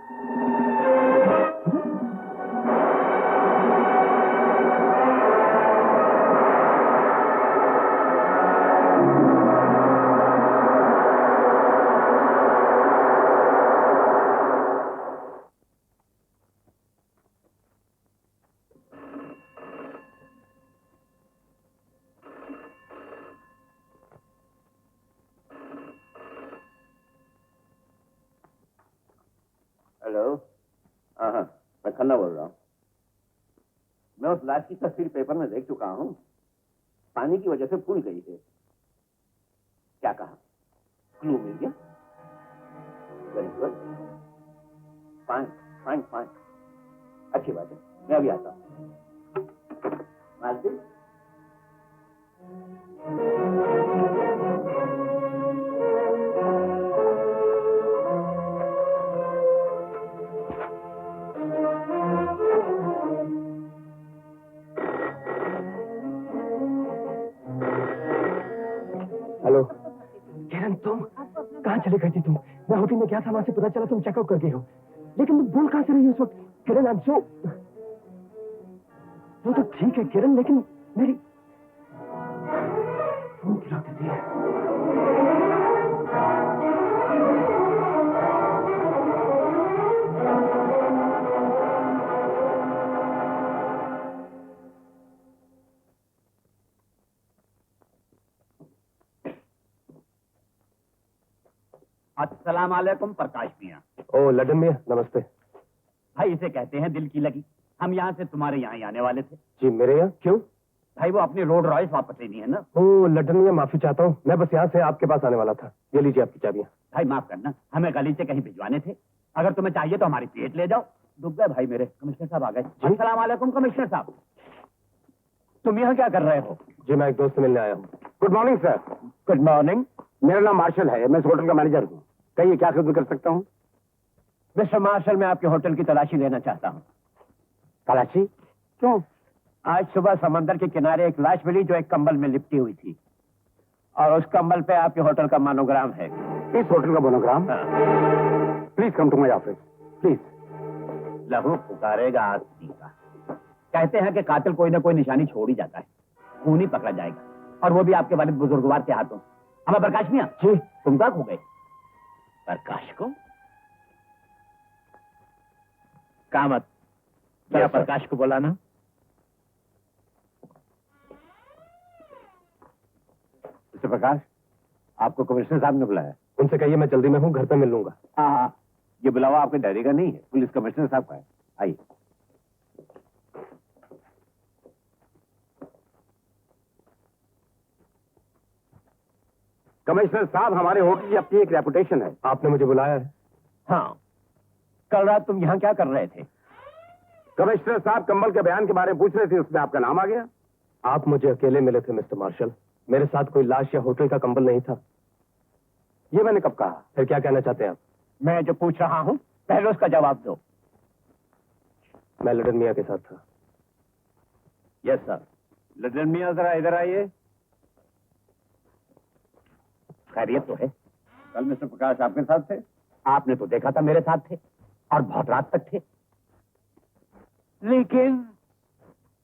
हेलो। हाँ, मैं खन्ना बोल रहा हूँ। मैं उस लाश की तस्वीर पेपर में देख चुका हूँ। पानी की वजह से फूल गई है। क्या कहा? क्लू मिल गया? Very good, fine fine fine, अच्छी बात है। मैं अभी आता हूँ। मालती, हेलो किरण, तुम कहाँ चले गई थी? तुम, मैं होटल में गया था, वहां से पता चला तुम चेकआउट कर गई हो। लेकिन तुम बोल कहाँ से रही हो उस वक्त? किरण, आई एम सो। वो तो ठीक है किरण, लेकिन मेरी फोन क्यों रख देती है? अस्सलाम वालेकुम प्रकाश मियाँ। ओ लड्डन मियां, नमस्ते। भाई इसे कहते हैं दिल की लगी। हम यहाँ से तुम्हारे यहाँ ही आने वाले थे। जी मेरे यहाँ क्यों? भाई वो अपनी रोड रॉयस वापस लेनी है ना। ओ लड्डन मियां, माफी चाहता हूँ, मैं बस यहाँ से आपके पास आने वाला था। ये लीजिए आपकी चाबियां। भाई माफ करना, हमें गली से कहीं भिजवाने थे। अगर तुम्हें चाहिए तो हमारी प्लेट ले जाओ। डूब गए भाई मेरे। कमिश्नर साहब आ गए। अस्सलाम वालेकुम कमिश्नर साहब। तुम यहाँ क्या कर रहे हो? जी मैं एक दोस्त से मिलने आया हूँ। Good morning sir. Good morning. मेरा नाम मार्शल है, मैं इस होटल का मैनेजर हूँ। कहिए क्या खिदमत कर सकता हूँ? मिस्टर मार्शल, मैं आपके होटल की तलाशी लेना चाहता हूँ। तलाशी? क्यों? आज सुबह समंदर के किनारे एक लाश मिली जो एक कंबल में लिपटी हुई थी, और उस कंबल पे आपके होटल का मोनोग्राम है। इस होटल का monogram? Please come to my office please. लहू पुकारेगा आदमी का। कहते हैं कि कातिल कोई ना कोई निशानी छोड़ ही जाता है, खून ही पकड़ा जाएगा, और वो भी आपके वालिद बुजुर्गवार के हाथों। हमें प्रकाश मियां जी, तुम कहाँ खो गए? प्रकाश को कामत क्या प्रकाश को बोला ना? मिस्टर प्रकाश, आपको कमिश्नर साहब ने बुलाया। उनसे कहिए मैं जल्दी में हूँ, घर पे मिल लूंगा। हाँ, ये बुलावा आपके डैडी का नहीं है, पुलिस कमिश्नर साहब का है। आइए। कमिश्नर साहब, हमारे होटल की अपनी एक रेपुटेशन है। आपने मुझे बुलाया है? हाँ, कल रात तुम यहाँ क्या कर रहे थे? कमिश्नर साहब कंबल के बयान के बारे में पूछ रहे थे, उसमें आपका नाम आ गया। आप मुझे अकेले मिले थे मिस्टर मार्शल, मेरे साथ कोई लाश या होटल का कंबल नहीं था। ये मैंने कब कहा? फिर क्या कहना चाहते हैं आप? मैं जो पूछ रहा हूँ पहले उसका जवाब दो। मैं लडन मियां के साथ था। Yes sir. लडन मियां, जरा इधर आइए। खैरियत तो है? कल मिस्टर प्रकाश आपके साथ थे? आपने तो देखा था मेरे साथ थे, और बहुत रात तक थे। लेकिन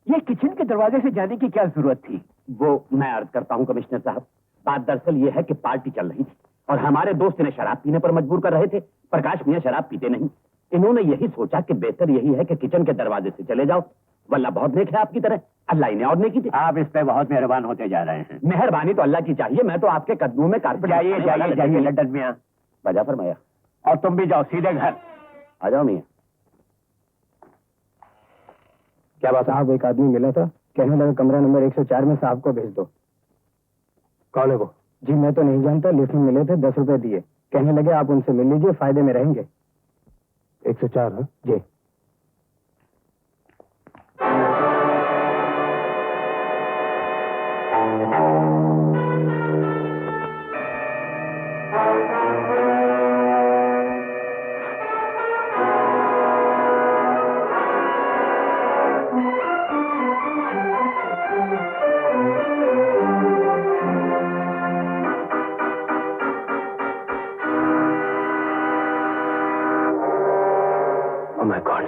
ये किचन के दरवाजे से जाने की क्या जरूरत थी? वो मैं अर्ज करता हूँ कमिश्नर साहब, बात दरअसल ये है कि पार्टी चल रही थी और हमारे दोस्त इन्हें शराब पीने पर मजबूर कर रहे थे। प्रकाश मियां शराब पीते नहीं। इन्होंने यही सोचा कि बेहतर यही है कि किचन के दरवाजे से चले जाओ, वल्ला बहुत नेक है आपकी तरह, अल्लाह इन्हें और नेकी दे। आप इस पे बहुत मेहरबान होते जा रहे हैं। मेहरबानी तो अल्लाह की चाहिए, मैं तो आपके कदमों में कारपेट जाइए जाइए जाइए लड्डन मियाँ, वजह फरमाया। और तुम भी जाओ सीधे घर। आ जाओ मियाँ। क्या बात साहब, एक आदमी मिला था, कहने लगा कमरा नंबर 104 में साहब को भेज दो। कौन है वो? जी मैं तो नहीं जानता, लिफ्ट में मिले थे, 10 रुपए दिए, कहने लगे आप उनसे मिल लीजिए, फायदे में रहेंगे। 104? हाँ जी। Oh my God.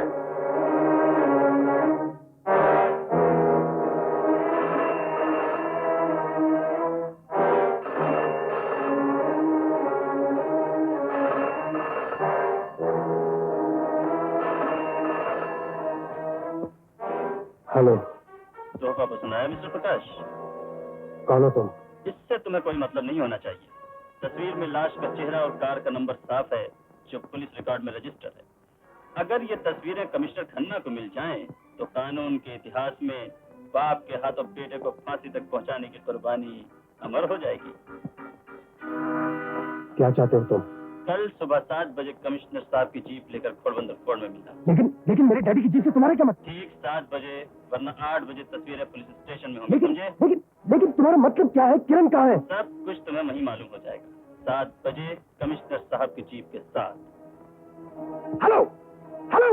हेलो। तोहफा पसंद आया मिस्टर प्रकाश? कौन हो तुम? इससे तुम्हें कोई मतलब नहीं होना चाहिए। तस्वीर में लाश का चेहरा और कार का नंबर साफ है जो पुलिस रिकॉर्ड में रजिस्टर है। अगर ये तस्वीरें कमिश्नर खन्ना को मिल जाएं, तो कानून के इतिहास में बाप के हाथों बेटे को फांसी तक पहुंचाने की कुर्बानी अमर हो जाएगी। क्या चाहते हो तुम? कल सुबह 7 बजे कमिश्नर साहब की जीप लेकर खोड़बंदर कोर्ट में मिलना। लेकिन मेरे डैडी की जीप से तुम्हारा क्या मतलब? ठीक 7 बजे, वरना 8 बजे तस्वीरें पुलिस स्टेशन में होंगी, समझे? लेकिन तुम्हारा मतलब क्या है? किरण कहाँ है? सब कुछ तुम्हें वहीं मालूम हो जाएगा। 7 बजे कमिश्नर साहब की जीप के साथ। Hello hello.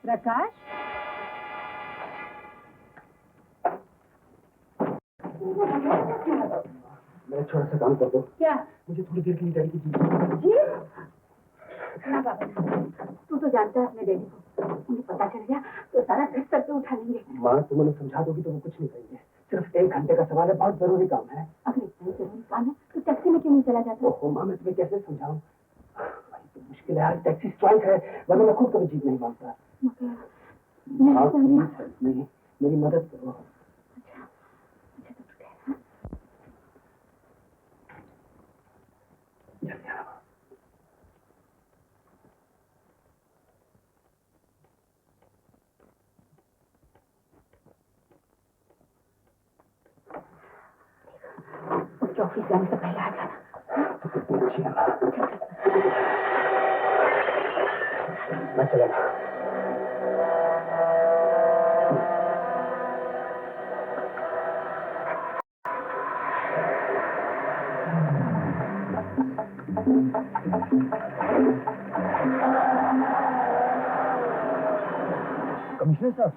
प्रकाश, मैं थोड़ा सा काम कर दो। क्या? मुझे थोड़ी देर के लिए डैडी की जीप। जी? ना बाबा ना, तू तो जानता है अपने डैडी को, उन्हें पता चल गया तो सारा घर सर पे उठा लेंगे। माँ तुम उन्हें समझा दोगी तो वो कुछ नहीं करेंगे, सिर्फ 1 घंटे का सवाल है, बहुत जरूरी काम है। अगर इतना जरूरी काम है तो टैक्सी में क्यों नहीं चला जाता? ओहो माँ, मैं तुम्हें कैसे समझाऊं? भाई तो मुश्किल है यार, टैक्सी स्ट्राइक है, वरना मैं खुद कभी जीप नहीं मांगता। मगर हाँ प्लीज हेल्प मी, मेरी मदद करो। अच्छा तो ठीक है। जल्दी आना। उसके ऑफिस जाने से पहले आ जाना। मैं चला। कमिश्नर साहब,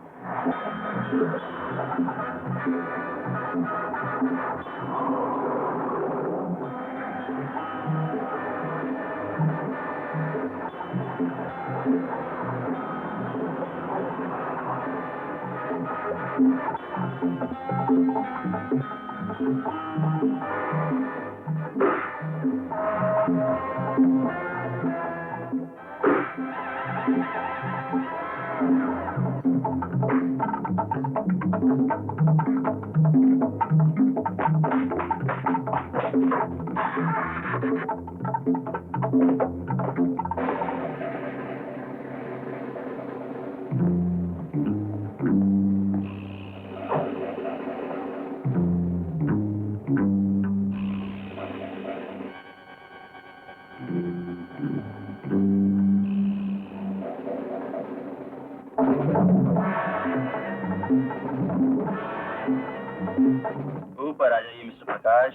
ऊपर आ जाइए मिस्टर प्रकाश।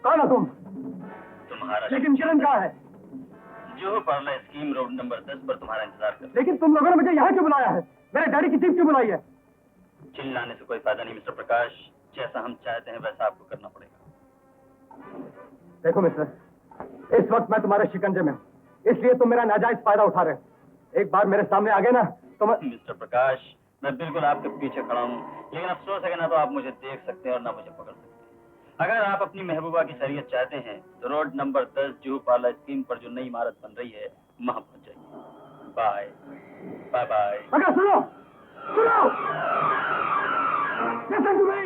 कौन हो तुम? तुम्हारा लेकिन किरण कहाँ है? जुहू पार्ला स्कीम रोड नंबर 10 पर तुम्हारा इंतजार कर। लेकिन तुम लोगों ने मुझे यहाँ क्यों बुलाया है? मेरे डैडी की जीप क्यों बुलाई है? चिल्लाने से कोई फायदा नहीं मिस्टर प्रकाश, जैसा हम चाहते हैं वैसा आपको करना पड़ेगा। देखो मिस्टर, इस वक्त मैं तुम्हारे शिकंजे में हूँ, इसलिए तुम मेरा नाजायज फायदा उठा रहे हो। एक बार मेरे सामने आ गए ना तो मैं... मिस्टर प्रकाश, मैं बिल्कुल आपके पीछे खड़ा हूँ, लेकिन अफसोस है कि ना तो आप मुझे देख सकते हैं और ना मुझे पकड़ सकते हैं। अगर आप अपनी महबूबा की शरीयत चाहते हैं तो रोड नंबर 10 जुहू पार्ला स्कीम पर जो नई इमारत बन रही है वहां पहुंच जाइए। Bye bye bye. अगर सुनो सुनो, listen to me।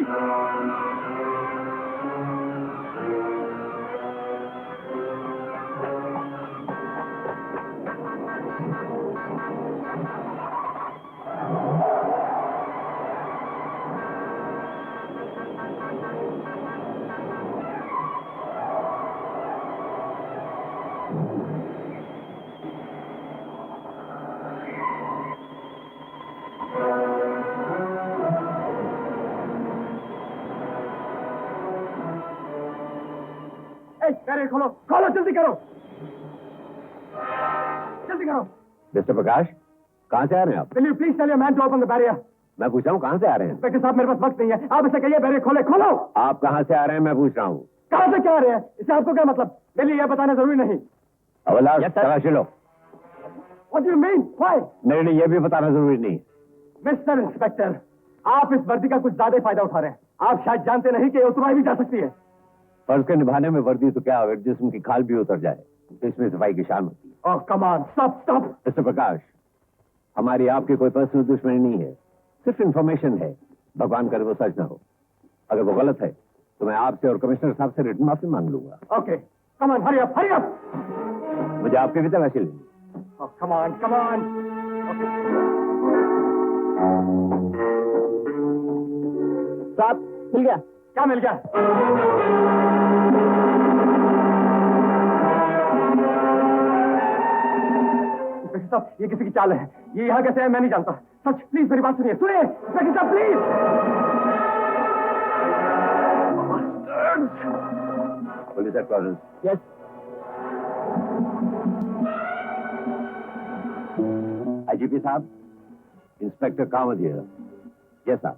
बैरियर खोलो, खोलो, जल्दी करो, जल्दी करो। मिस्टर प्रकाश, कहाँ से आ रहे हैं आप? Will you please tell your man to open the barrier? मैं पूछ रहा हूँ कहाँ से आ रहे हैं? इंस्पेक्टर साहब, मेरे पास वक्त नहीं है, आप इसे कहिए बैरियर खोले, खोलो। आप कहाँ से आ रहे हैं मैं पूछ रहा हूँ। कहाँ से क्या आ रहे हैं? इससे आपको क्या मतलब? मेरे लिए यह बताना जरूरी नहीं। अवलाश, तलाशी लो। What do you mean? Why? मेरे लिए यह भी बताना जरूरी नहीं। मिस्टर इंस्पेक्टर, आप इस वर्दी का कुछ ज्यादा ही फायदा उठा रहे हैं। आप शायद जानते नहीं कि ये उतरवाई भी जा सकती है। फर्ज के निभाने में वर्दी तो क्या, अगर जिस्म की खाल भी उतर जाए तो इसमें सफाई की शान होती है। Oh come on, stop stop. Mister Prakash, हमारी आपकी कोई पर्सनल दुश्मनी नहीं है, सिर्फ इंफॉर्मेशन है। भगवान करे वो सच ना हो। अगर वो गलत है तो मैं आपसे और कमिश्नर साहब से रिटन माफी मांग लूंगा। Okay, come on, hurry up, hurry up. मुझे आपकी भी तलाशी लेनी। ओह कम ऑन, कम ऑन। साहब मिल गया। क्या मिल गया? इंस्पेक्टर साहब, ये किसी की चाल है। ये यहाँ कैसे है मैं नहीं जानता। सच, प्लीज मेरी बात सुनिए, सुनिए इंस्पेक्टर साहब, please. Police headquarters. Yes. IGP साहब, इंस्पेक्टर कामत हियर। यस साहब,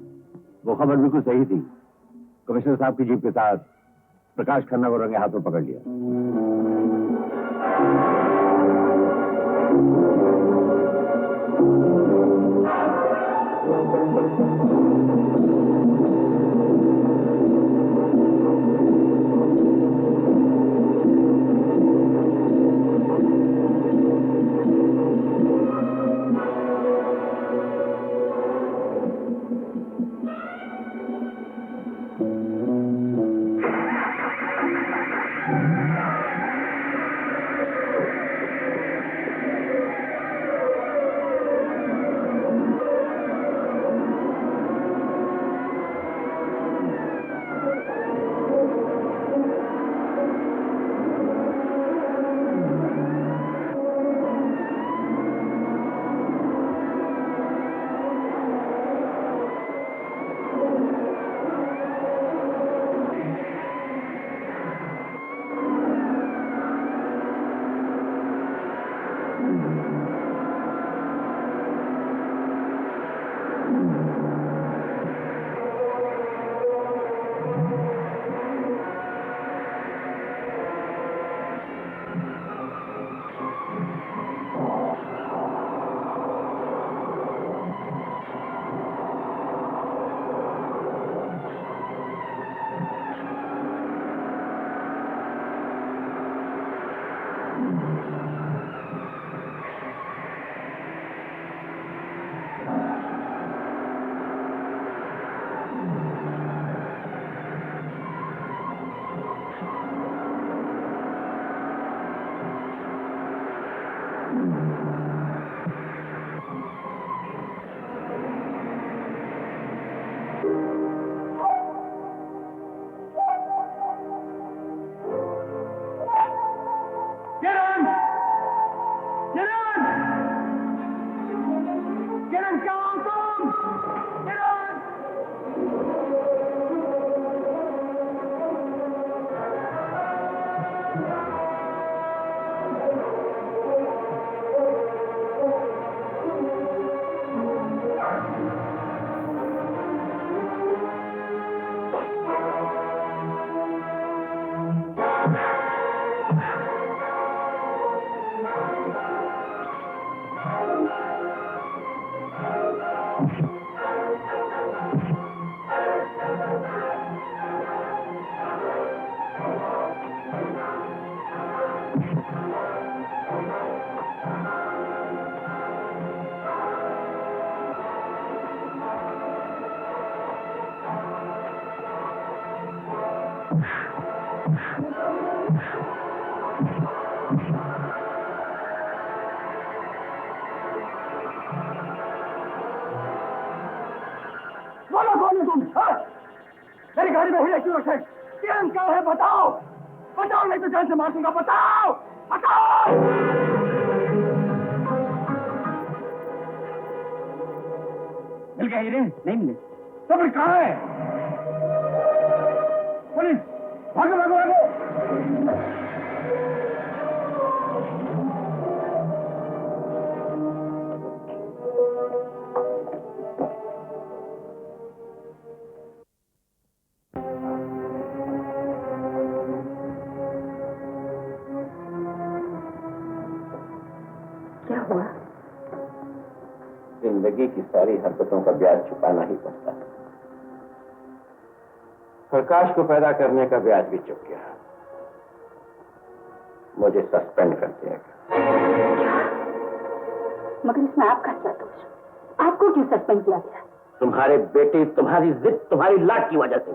वो खबर बिल्कुल सही थी। कमिश्नर साहब की जीप के साथ प्रकाश खन्ना को रंगे हाथों पकड़ लिया। बोलो कौन है तुम? हाँ? मेरी गाड़ी में हीरे क्यों रखे? क्या क्या है बताओ, बताओ नहीं तो जान से मार दूंगा। बताओ बताओ। मिल गए हीरे? नहीं मिले। तो फिर कहाँ है? पुलिस, भागो भागो भागो। क्या हुआ? जिंदगी की सारी हरकतों का ब्याज चुकाना ही पड़ता है। प्रकाश को पैदा करने का ब्याज भी चुक गया। मुझे सस्पेंड कर दिया गया। मगर इसमें आपका क्या दोष? आपको क्यों सस्पेंड किया गया? तुम्हारे बेटे, तुम्हारी जिद, तुम्हारी लाट की वजह से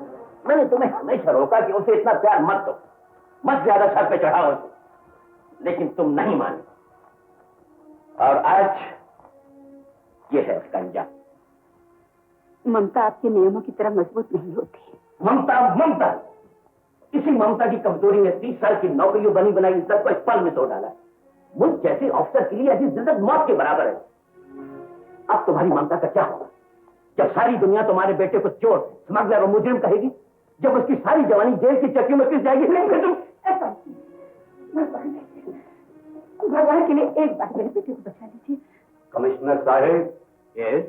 मैंने तुम्हें हमेशा रोका कि उसे इतना प्यार मत दो, मत ज्यादा सर पे चढ़ाओ उसे, लेकिन तुम नहीं माने। और आज ये है इसका अंजाम। ममता आपके नियमों की तरह मजबूत नहीं होती। ममता ममता, इसी ममता की कमजोरी ने 30 साल की नौकरियों बनी बनाई इज्जत को एक पल में तोड़ डाला। मुझ जैसे अफसर के लिए ऐसी जिद्दत मौत के बराबर है। अब तुम्हारी ममता का क्या होगा जब सारी दुनिया तुम्हारे बेटे को चोर, स्मगलर और मुजरिम कहेगी, जब उसकी सारी जवानी जेल की चक्की में पिस जाएगी? फिर तुम भगवान के लिए एक बार मेरे बेटे को बचा लीजिए। कमिश्नर साहब, यस,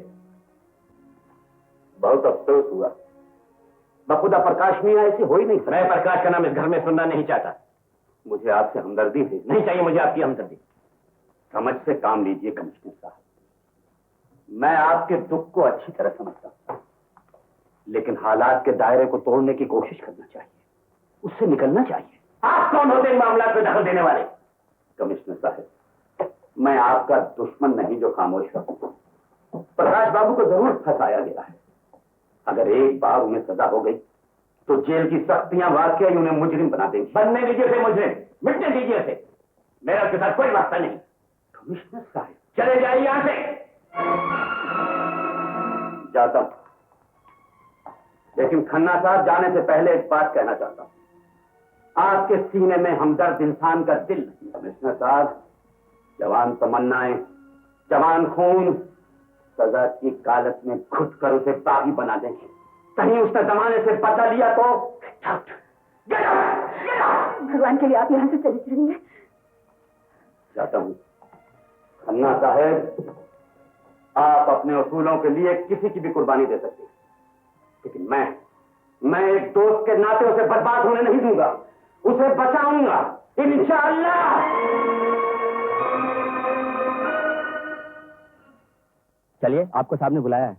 बहुत अफसोस हुआ। बखुदा प्रकाश मियां ऐसी हो ही नहीं। मैं प्रकाश का नाम इस घर में सुनना नहीं चाहता। मुझे आपसे हमदर्दी है, नहीं चाहिए मुझे आपकी हमदर्दी। समझ से काम लीजिए कमिश्नर साहब। मैं आपके दुख को अच्छी तरह समझता हूं, लेकिन हालात के दायरे को तोड़ने की कोशिश करना चाहिए, उससे निकलना चाहिए। आप कौन होते हैं मामला में दखल देने वाले? कमिश्नर साहब, मैं आपका दुश्मन नहीं जो खामोश है। प्रकाश बाबू को जरूर फंसाया गया है। अगर एक बार उन्हें सजा हो गई तो जेल की सख्तियां वाकई उन्हें मुजरिम बना देंगी। बनने दीजिए थे मुजरिम, मिटने दीजिए थे। मेरा उसके साथ कोई वास्ता नहीं। कमिश्नर साहब, चले जाइए यहां से। जाता हूं, लेकिन खन्ना साहब जाने से पहले एक बात कहना चाहता हूं। आपके सीने में हमदर्द इंसान का दिल नहीं। कमिश्नर साहब, जवान तमन्नाएं, जवान खून सजा की कालत में घुट कर उसे बागी बना देंगे। कहीं उसने जमाने से बदला लिया तो भगवान के लिए आप यहाँ से चली जाइए। जाता हूं। खन्ना साहब, आप अपने उसूलों के लिए किसी की भी कुर्बानी दे सकते हैं, लेकिन मैं एक दोस्त के नाते उसे बर्बाद होने नहीं दूंगा, उसे बचाऊंगा इंशाअल्लाह। चलिए, आपको साहब ने बुलाया है।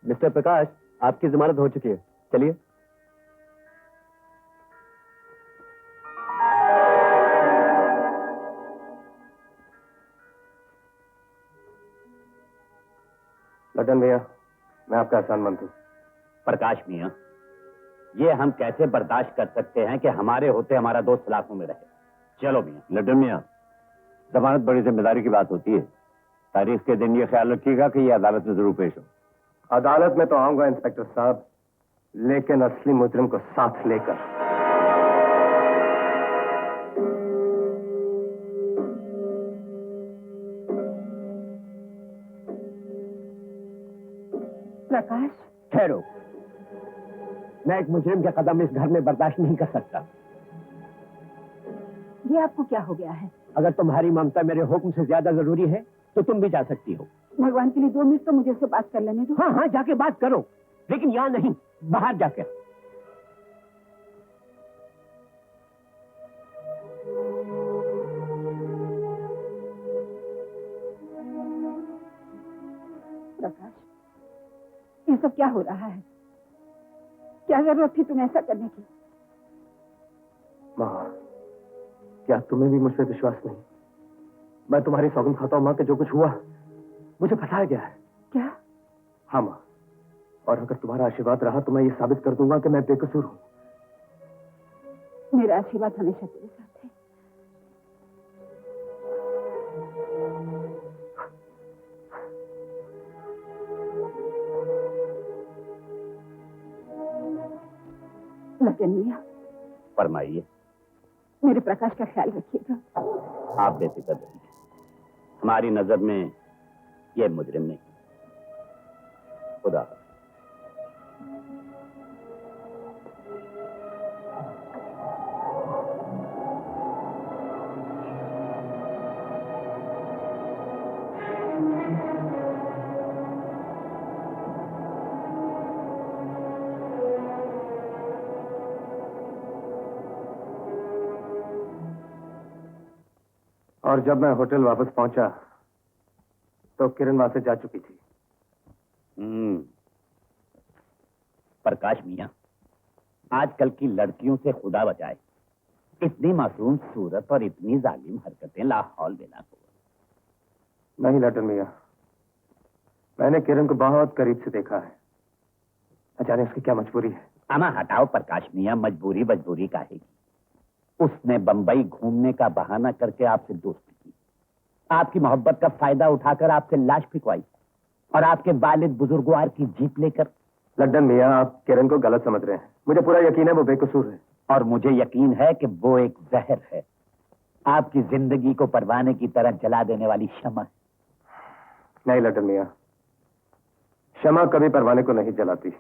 मिस्टर प्रकाश, आपकी जमानत हो चुकी है, चलिए। लड्डन भैया, मैं आपका एहसानमंद हूं। प्रकाश मियां, ये हम कैसे बर्दाश्त कर सकते हैं कि हमारे होते हमारा दोस्त सलाखों में रहे। चलो मियां। लड्डन मियां, जमानत बड़ी जिम्मेदारी की बात होती है। तारीख के दिन ये ख्याल रखिएगा कि ये अदालत में जरूर पेश हो। अदालत में तो आऊंगा इंस्पेक्टर साहब, लेकिन असली मुजरिम को साथ लेकर। प्रकाश, ठहरो, मैं एक मुजरिम के कदम इस घर में बर्दाश्त नहीं कर सकता। ये आपको क्या हो गया है? अगर तुम्हारी ममता मेरे हुक्म से ज्यादा जरूरी है तो तुम भी जा सकती हो। भगवान के लिए 2 मिनट तो मुझे उससे बात कर लेने दो। हाँ हाँ, जाके बात करो, लेकिन यहाँ नहीं, बाहर जाकर। प्रकाश, ये सब क्या हो रहा है? क्या जरूरत थी तुम्हें ऐसा करने की? माँ, क्या तुम्हें भी मुझ पर विश्वास नहीं? मैं तुम्हारी सौगंध खाता हूं माँ कि जो कुछ हुआ मुझे फंसाया गया है। क्या? हाँ माँ, और अगर तुम्हारा आशीर्वाद रहा तो मैं ये साबित कर दूंगा कि मैं बेकसूर हूं। मेरा आशीर्वाद हमेशा तेरे साथ है। लखन मियां, फरमाइए। मेरे प्रकाश का ख्याल रखिएगा। आप बेफिक्र रहिए, हमारी नजर में यह मुजरिम नहीं। खुदा हाफ़िज़। और जब मैं होटल वापस पहुंचा तो किरण वहां से जा चुकी थी। प्रकाश मियां, आजकल की लड़कियों से खुदा बचाए, इतनी मासूम सूरत और इतनी जालिम हरकतें लाहौल बेला को। नहीं लटन मियां, मैंने किरण को बहुत करीब से देखा है। न जाने उसकी क्या मजबूरी है। अमा हटाओ प्रकाश मियां, मजबूरी मजबूरी काहे की। उसने बंबई घूमने का बहाना करके आपसे दोस्ती की, आपकी मोहब्बत का फायदा उठाकर आपसे लाश फिकवाई और आपके वालिद बुजुर्गवार की जीप लेकर। लड्डन मियां, आप किरण को गलत समझ रहे हैं। मुझे पूरा यकीन है वो बेकसूर है। और मुझे यकीन है कि वो एक जहर है, आपकी जिंदगी को परवाने की तरह जला देने वाली शमा है। नहीं लड्डन मियां, शमा कभी परवाने को नहीं जलाती।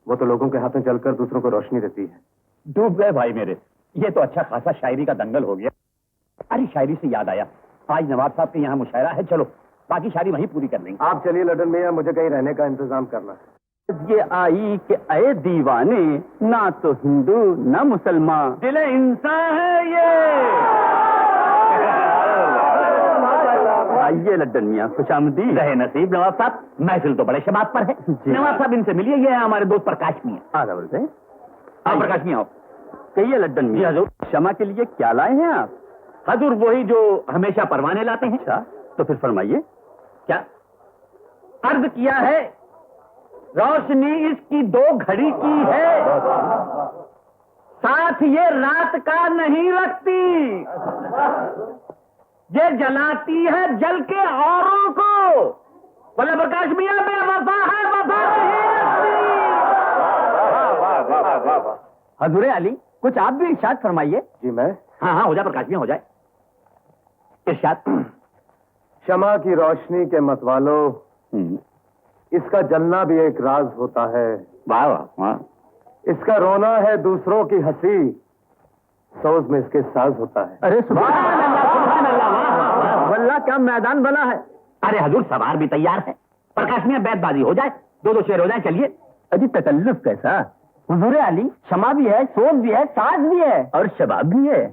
वो तो लोगों के हाथों जलकर दूसरों को रोशनी देती है। डूब गए भाई मेरे, ये तो अच्छा खासा शायरी का दंगल हो गया। अरे शायरी से याद आया, आज नवाब साहब के यहाँ मुशायरा है, चलो बाकी शायरी वहीं पूरी कर लेंगे। आप चलिए लड्डन मियां, मुझे कहीं रहने का इंतजाम करना है। ये आई कि अय दीवाने, ना तो हिंदू ना मुसलमान, दिल इंसान है ये। आइए लड्डन मियां, खुशामदी। रहे नसीब नवाब साहब, महफिल तो बड़े शबाब पर है। नवाब साहब इनसे मिलिए, ये है हमारे दोस्त प्रकाश मियां। आप प्रकाश मियां आओ। कहिए लड्डन मियां, हजूर क्षमा के लिए क्या लाए हैं आप? हजूर वही जो हमेशा परवाने लाते हैं। अच्छा, तो फिर फरमाइए क्या अर्ज किया है। रोशनी इसकी 2 घड़ी की है, साथ ये रात का नहीं रखती, ये जलाती है जल के औरों को। बोले प्रकाश मियां, बेवफा है, वफा नहीं रखती। हजूरे अली, कुछ आप भी इरशाद फरमाइए। जी मैं? हाँ हो जाए प्रकाश मियां, हो जाए इरशाद। शमा की रोशनी के मतवालो, इसका जलना भी एक राज होता है। वाह वाह वाह। इसका रोना है दूसरों की हंसी, सोज में इसके साज होता है। अरे सुभान अल्लाह, वल्लाह क्या मैदान बना है। अरे हजूर सवार भी तैयार है, प्रकाश मियां बैतबाजी हो जाए, 2 शेर हो जाए। चलिए। अजी तकल्लुफ कैसा। हुजूर अली, शमा भी है, सोज भी है, साज भी है और शबाब भी है।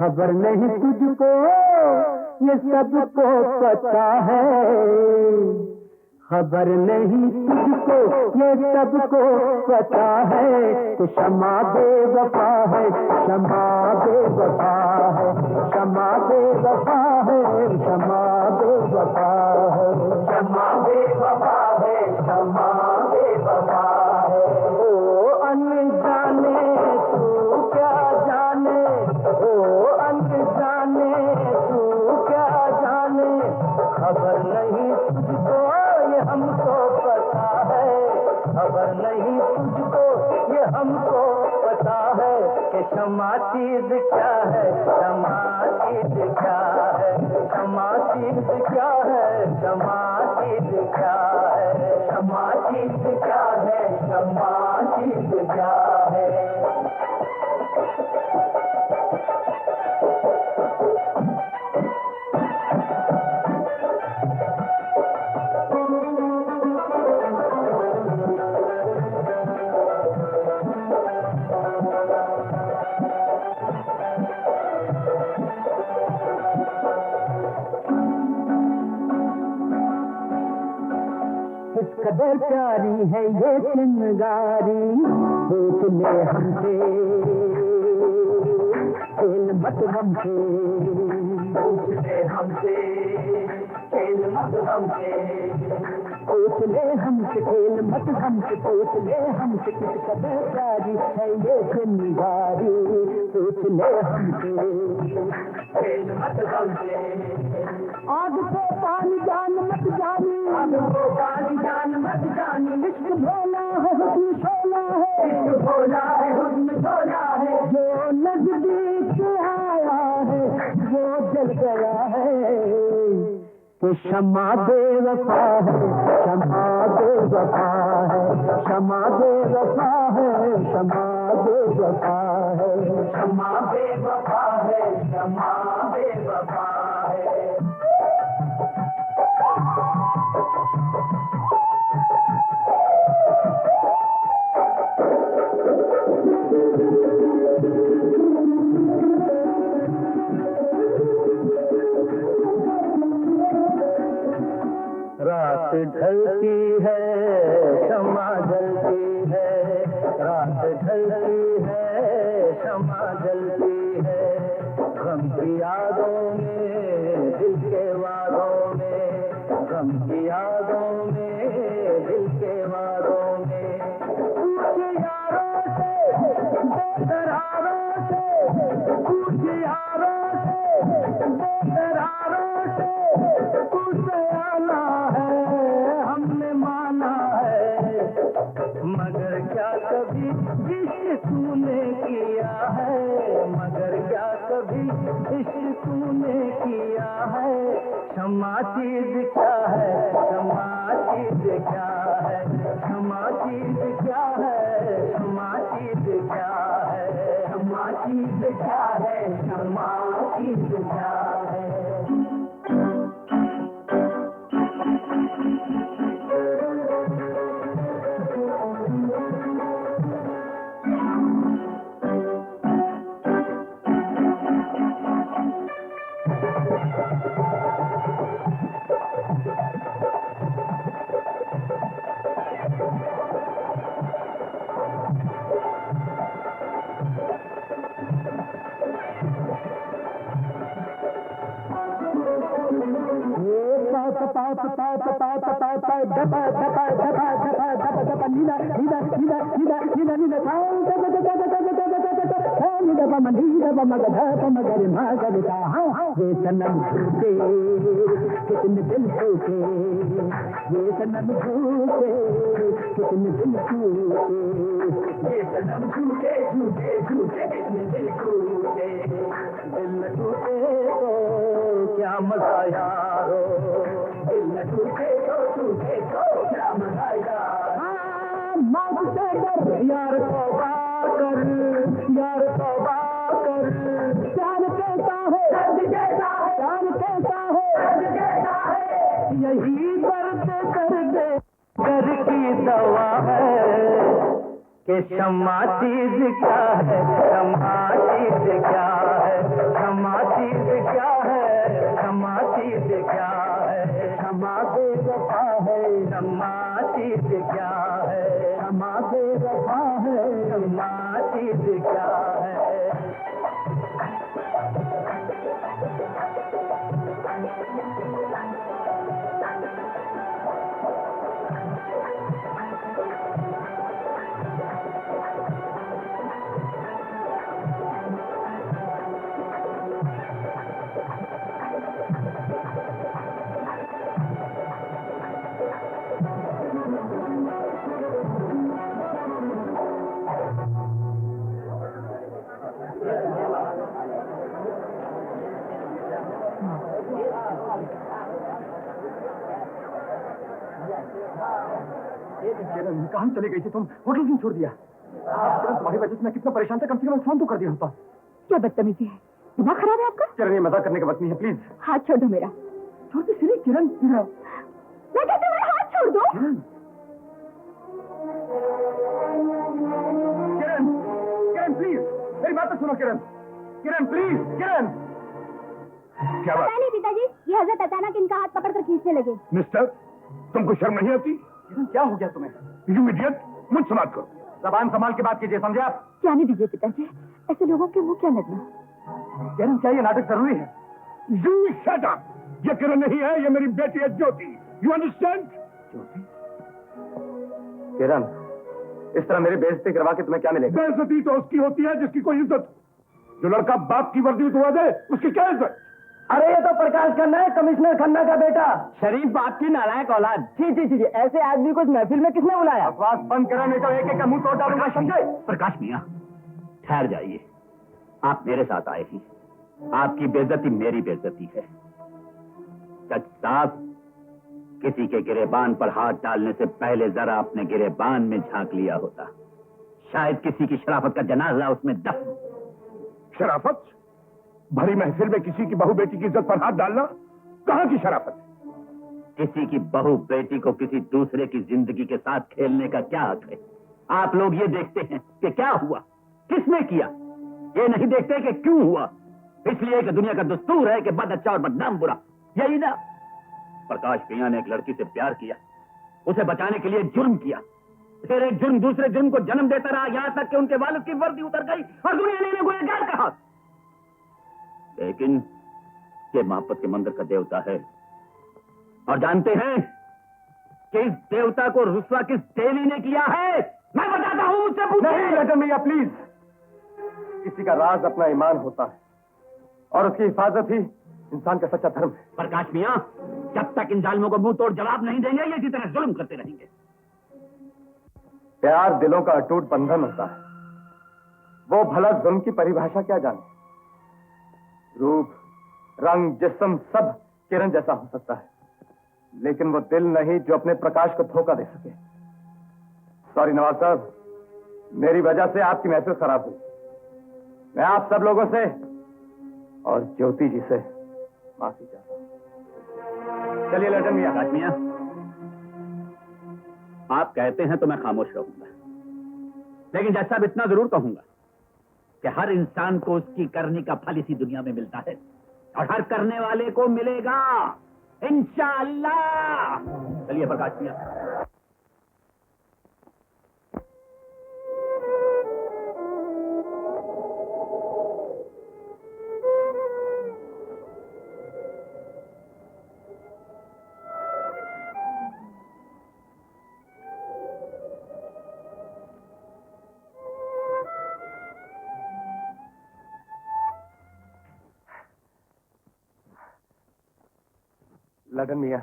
खबर नहीं तुझको ये सबको पता है, खबर नहीं तुझको ये सबको पता है कि शमा बेवफा है, शमा बेवफा है, शमा बेवफा है, शमा बेवफा है, शमा बेवफा है, शमा बेवफा है। ओ अनजाने तू क्या जाने, ओ अनजाने तू क्या जाने, खबर नहीं तुझको ये हमको पता है, खबर नहीं तुझको ये हमको पता है कि क्षमा चीज क्या है, क्षमा चीज क्या है, क्षमा चीज क्या है, क्षमा चीज क्या है, क्षमा चीज क्या है। कदर प्यारी है ये चिंगारी, पूछ ले हमसे खेल मत हमसे, पूछ ले हमसे खेल मत हमसे, पूछ ले हमसे खेल मत हमसे, पूछ ले हमसे किस कदर प्यारी है ये चिंगारी, पूछ ले हमसे खेल मत हमसे। आग को पानी जान मत जानी, आग को पानी जान मत जानी, इश्क भोला है हुस्न शोला है, इश्क भोला है हुस्न शोला है, जो नजदीक आया है वो जल गया है, कि शमा बेवफा है, शमा बेवफा है, शमा बेवफा है, शमा बेवफा है, शमा बेवफा है, शमा बेवफा है। रात ढलती है शमा जलती है, रात ढलती है शमा जलती है, गम की यादों में दिल के वादों में, गम की यादों में दिल के वादों में, कुछ यारों से बेकरारों से, कुछ यारों से बेकरारों से कुछ आना है हमने माना है, मगर क्या कभी इश्क तूने किया है, मगर क्या कभी इश्क तूने किया है, क्षमा चीज क्या है, क्षमा चीज क्या है, क्षमा चीज क्या है, क्षमा चीज क्या है, क्षमा चीज क्या है, क्षमा चीज क्या है। सनम झूठे कितने दिल टूटे, ये सनम झूठे कितने दिल टूटे, ये सनम झूठे झूठे झूठे कितने दिल टूटे, दिल न टूटे तो क्या मजा यारो, दिल न टूटे तो क्या मजा यार, मौत से डर यार तौबा कर, यार तौबा कर, प्यार कैसा है प्यार कैसा है, यही दर्द दर्द कर की दवा है, कि क्षमा चीज क्या है, क्षमा चीज क्या है, क्षमा चीज क्या है, क्षमा चीज क्या है, क्षमा बेवफा है, क्षमा चीज क्या है, क्षमा बेवफा है, क्षमा चीज क्या है। कहाँ चले गई थी तुम? होटल क्यों छोड़ दिया? तुम्हारी वजह से मैं कितना परेशान था, कम से कम फोन तो कर दिया होता। क्या बदतमीजी है, दिमाग खराब है आपका? किरण, ये मजाक करने का वक्त नहीं है, प्लीज। हाथ छोड़ दो मेरा। छोड़ दो सिरी। किरण, मैं कहती हूँ मेरा हाथ छोड़ दो। किरण, किरण, किरण प्लीज मेरी बात तो सुनो। किरण, किरण प्लीज, किरण। क्या बात? पता नहीं पिताजी, ये हजरत अचानक इनका हाथ पकड़कर खींचने लगे। मिस्टर, तुमको शर्म नहीं आती? क्या हो गया तुम्हें? यू इडियट, मुझसे बात करो। जबान संभाल के बात कीजिए, समझे आप? जाने दीजिए पिताजी, ऐसे लोगों के मुंह क्या लगना। किरण, क्या ये नाटक जरूरी है? You shut up. ये किरण नहीं है, ये मेरी बेटी है ज्योति। You understand? ज्योति? किरण, इस तरह मेरी बेइज्जती करवा के तुम्हें क्या मिलेगा? बेइज्जती तो उसकी होती है जिसकी कोई इज्जत हो। जो लड़का बाप की वर्दी उतरवा दे, उसकी क्या इज्जत? अरे ये तो प्रकाश खन्ना है, कमिश्नर खन्ना का बेटा। शरीफ बाप की नालायक औलाद। जी, ऐसे आदमी को इस महफिल में किसने बुलाया? बकवास बंद करो, नहीं तो एक एक का मुंह तोड़ डालूंगा, समझे? प्रकाश मियां, ठहर जाइए। आप मेरे साथ आए हैं, आपकी बेइज्जती मेरी बेइज्जती है। जज साहब, किसी के गिरेबान पर हाथ डालने से पहले जरा अपने गिरेबान में झांक लिया होता, शायद किसी की शराफत का जनाजा उसमें दफन। शराफत? भरी महफिल में किसी की बहू बेटी की इज्जत पर हाथ डालना कहां की शराफत है? किसी की बहू बेटी को किसी दूसरे की जिंदगी के साथ खेलने का क्या हक है? आप लोग ये देखते हैं कि क्या हुआ, किसने किया, ये नहीं देखते कि क्यों हुआ। इसलिए कि दुनिया का दस्तूर है कि बद अच्छा और बदनाम बुरा, यही ना। प्रकाश मियां ने एक लड़की से प्यार किया, उसे बचाने के लिए जुर्म किया, फिर एक जुर्म दूसरे जुर्म को जन्म देता रहा, यहां तक कि उनके वालिद की वर्दी उतर गई और दुनिया ने इन्हें गुनहगार कहा। लेकिन ये मोहब्बत के मंदिर का देवता है, और जानते हैं कि इस देवता को रुस्वा किस देवी ने किया है? मैं बताता हूं, मुझसे पूछिए। नहीं लटन भैया, प्लीज। किसी का राज अपना ईमान होता है और उसकी हिफाजत ही इंसान का सच्चा धर्म है। प्रकाश मियां, जब तक इन जालिमों को मुंह तोड़ जवाब नहीं देंगे, ये इसी तरह जुल्म करते रहेंगे। प्यार दिलों का अटूट बंधन होता है, वो भला जुल्म की परिभाषा क्या जाने? रूप, रंग, जिस्म सब किरण जैसा हो सकता है, लेकिन वो दिल नहीं जो अपने प्रकाश को धोखा दे सके। सॉरी नवाज साहब, मेरी वजह से आपकी महफिल खराब हुई। मैं आप सब लोगों से और ज्योति जी से माफी चाहता हूं। चलिए लटन मियां। प्रकाश मियां, आप कहते हैं तो मैं खामोश रहूंगा, लेकिन जैसा अब इतना जरूर कहूंगा कि हर इंसान को उसकी करने का फल इसी दुनिया में मिलता है, और हर करने वाले को मिलेगा इंशाअल्लाह। चलिए प्रकाश मियां। लटन मियां।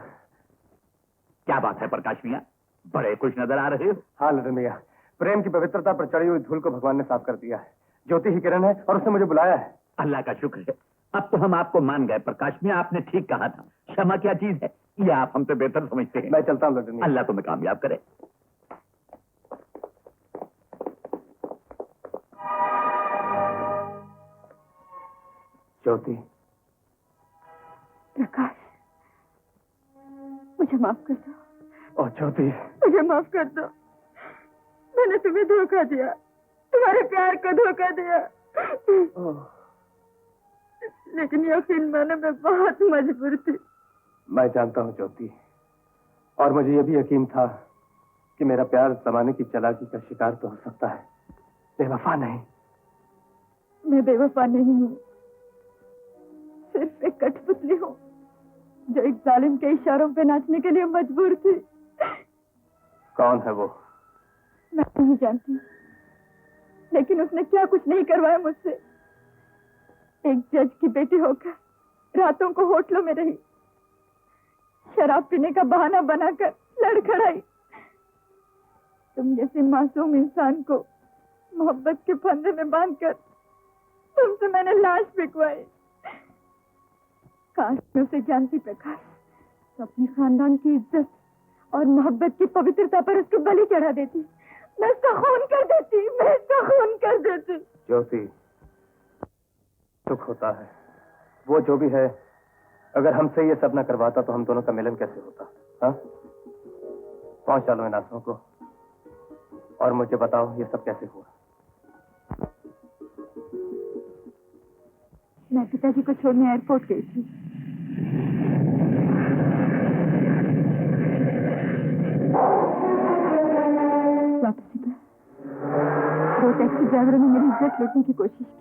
क्या बात है प्रकाश मियां, बड़े खुश नजर आ रहे हो। हाँ लटन मियां, प्रेम की पवित्रता पर चढ़ी हुई धूल को भगवान ने साफ कर दिया है। ज्योति ही किरण है और उसने मुझे बुलाया है। अल्लाह का शुक्र है, अब तो हम आपको मान गए। प्रकाश मियां, आपने ठीक कहा था, क्षमा क्या चीज है ये आप हमसे बेहतर समझते हैं। मैं चलता हूँ लटन मियां। अल्लाह तुम्हें कामयाब करे। ज्योति। प्रकाश, मुझे माफ कर दो। और ज्योति, मुझे माफ कर दो। मैंने तुम्हें धोखा दिया, तुम्हारे प्यार को धोखा दिया। लेकिन यकीन मानो मैं बहुत मजबूर थी। मैं जानता हूँ ज्योति, और मुझे यह भी यकीन था कि मेरा प्यार जमाने की चालाकी का शिकार तो हो सकता है, बेवफा नहीं। मैं बेवफा नहीं हूँ, सिर्फ एक कठपुतली हूँ जो एक जालिम के इशारों पे नाचने के लिए मजबूर थी। कौन है वो? मैं नहीं जानती, लेकिन उसने क्या कुछ नहीं करवाया मुझसे। एक जज की बेटी होकर रातों को होटलों में रही, शराब पीने का बहाना बनाकर लड़खड़ाई। तुम जैसे मासूम इंसान को मोहब्बत के फंदे में बांधकर तुमसे मैंने लाश बिकवाई। काश मैं उसे जानती प्रकाश, तो अपने खानदान की इज्जत और मोहब्बत की पवित्रता पर उसको बलि चढ़ा देती। मैं उसका खून कर देती, मैं उसका खून कर देती। ज्योति, सुख होता है, वो जो भी है, अगर हमसे ये सब न करवाता तो हम दोनों का मिलन कैसे होता? हाँ, पहुंच डालो इन आंसुओं को और मुझे बताओ ये सब कैसे हुआ। मैं पिताजी को छोड़ने एयरपोर्ट गई थी। वो टैक्सी ड्राइवर ने मेरी इज्जत लूटने की कोशिश की।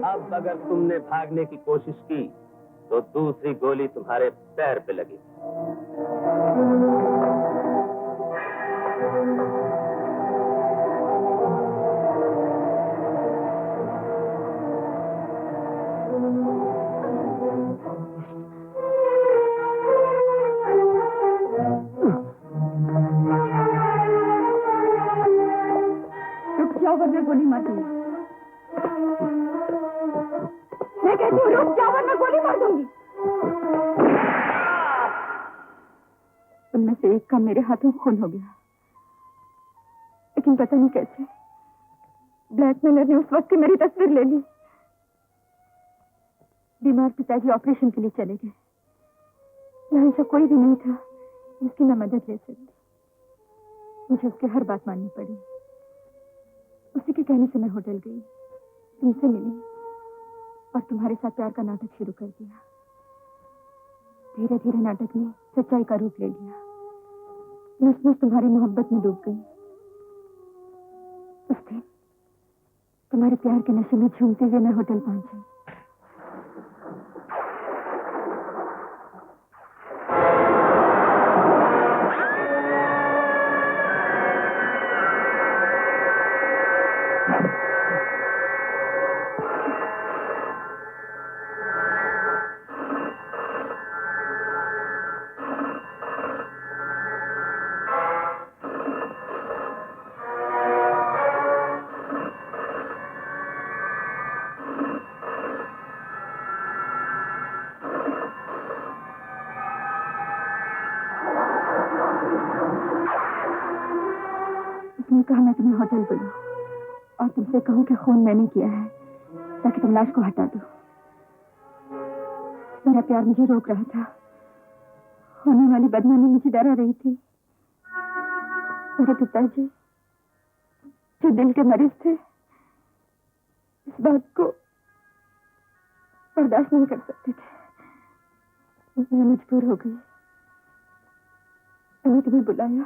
अब अगर तुमने भागने की कोशिश की तो दूसरी गोली तुम्हारे पैर पे लगी। रुक जाओ वरना गोली मार दूंगी। मैं कहती हूँ रुक जाओ वरना गोली मार दूंगी। उनमें से एक का मेरे हाथों खून हो गया, लेकिन पता नहीं कैसे ब्लैकमेलर ने उस वक्त मेरी तस्वीर ले ली। बीमार पिताजी ऑपरेशन के लिए चले गए। यहाँ ऐसा कोई भी नहीं था जिसकी मैं मदद ले सकती। मुझे उसकी हर बात माननी पड़ी। उसी के कहने से मैं होटल गई, तुमसे मिली और तुम्हारे साथ प्यार का नाटक शुरू कर दिया। धीरे धीरे नाटक ने सच्चाई का रूप ले लिया। मैं तुम्हारी मोहब्बत में डूब गई। उस दिन तुम्हारे प्यार के नशे में झूमते हुए मैं होटल पहुंची। उसने कहा मैं तुम्हें होटल बुलाऊं और तुमसे कहूं कि खून मैंने किया है ताकि तुम लाश को हटा दो। मेरा प्यार मुझे रोक रहा था। होने वाली बदनामी मुझे डरा रही थी। मेरे पिताजी जो दिल के मरीज थे इस बात को बर्दाश्त नहीं कर सकते थे। मैं मजबूर हो गई। मैंने तुम्हें बुलाया।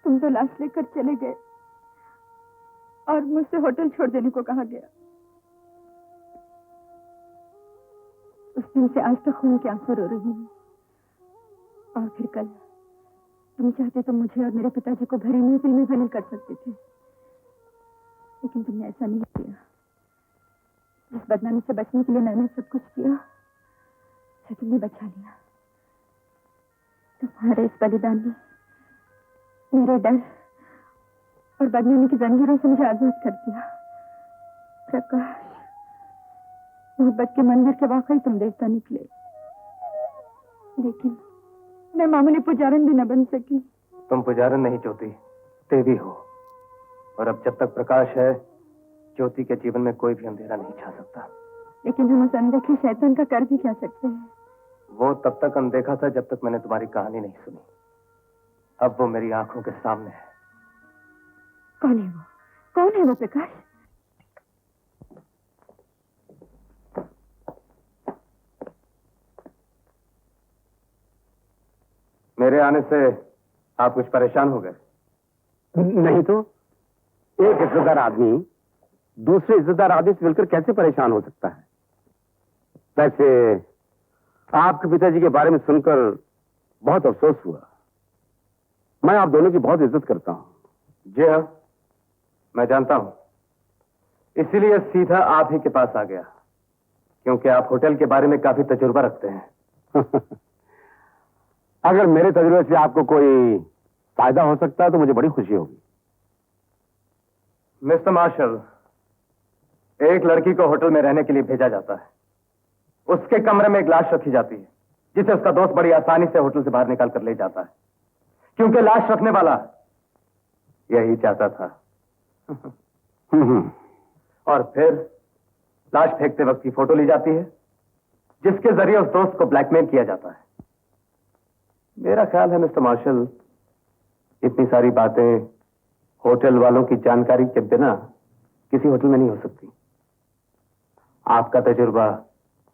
तुम तो लाश लेकर चले गए और मुझसे होटल छोड़ देने को कहा गया। उस दिन से आज तक खून के आंसू रो रही हूँ। और फिर कल तुम चाहते तो मुझे और मेरे पिताजी को भरी महफिल में शामिल कर सकते थे, लेकिन तुमने ऐसा नहीं किया। जिस बदनामी से बचने के लिए मैंने सब कुछ किया उसे तुमने बचा लिया। तुम्हारे इस बलिदान ने मेरे डर और बदनामी की जंजीरों से मुझे आजाद कर दिया। प्रकाश, मोहब्बत के मंदिर के वाकई तुम देवता निकले, लेकिन मैं मामूली पुजारन भी न बन सकी। तुम पुजारन नहीं ज्योति, देवी हो। और अब जब तक प्रकाश है ज्योति के जीवन में कोई भी अंधेरा नहीं छा सकता। लेकिन हम उस अनदेखे शैतान का कर भी क्या सकते हैं? वो तब तक अनदेखा था जब तक मैंने तुम्हारी कहानी नहीं सुनी। अब वो मेरी आंखों के सामने है। कौन है वो? कौन है वो प्रकाश? मेरे आने से आप कुछ परेशान हो गए? नहीं तो एक इज्जतदार आदमी दूसरे इज्जतदार आदमी से मिलकर कैसे परेशान हो सकता है? वैसे आपके पिताजी के बारे में सुनकर बहुत अफसोस हुआ। मैं आप दोनों की बहुत इज्जत करता हूं। जी हाँ, मैं जानता हूं। इसीलिए सीधा आप ही के पास आ गया, क्योंकि आप होटल के बारे में काफी तजुर्बा रखते हैं। अगर मेरे तजुर्बे से आपको कोई फायदा हो सकता है तो मुझे बड़ी खुशी होगी। मिस्टर मार्शल, एक लड़की को होटल में रहने के लिए भेजा जाता है। उसके कमरे में एक लाश रखी जाती है जिसे उसका दोस्त बड़ी आसानी से होटल से बाहर निकाल कर ले जाता है। क्योंकि लाश रखने वाला यही चाहता था। और फिर लाश फेंकते वक्त की फोटो ली जाती है, जिसके जरिए उस दोस्त को ब्लैकमेल किया जाता है। मेरा ख्याल है मिस्टर मार्शल, इतनी सारी बातें होटल वालों की जानकारी के बिना किसी होटल में नहीं हो सकती। आपका तजुर्बा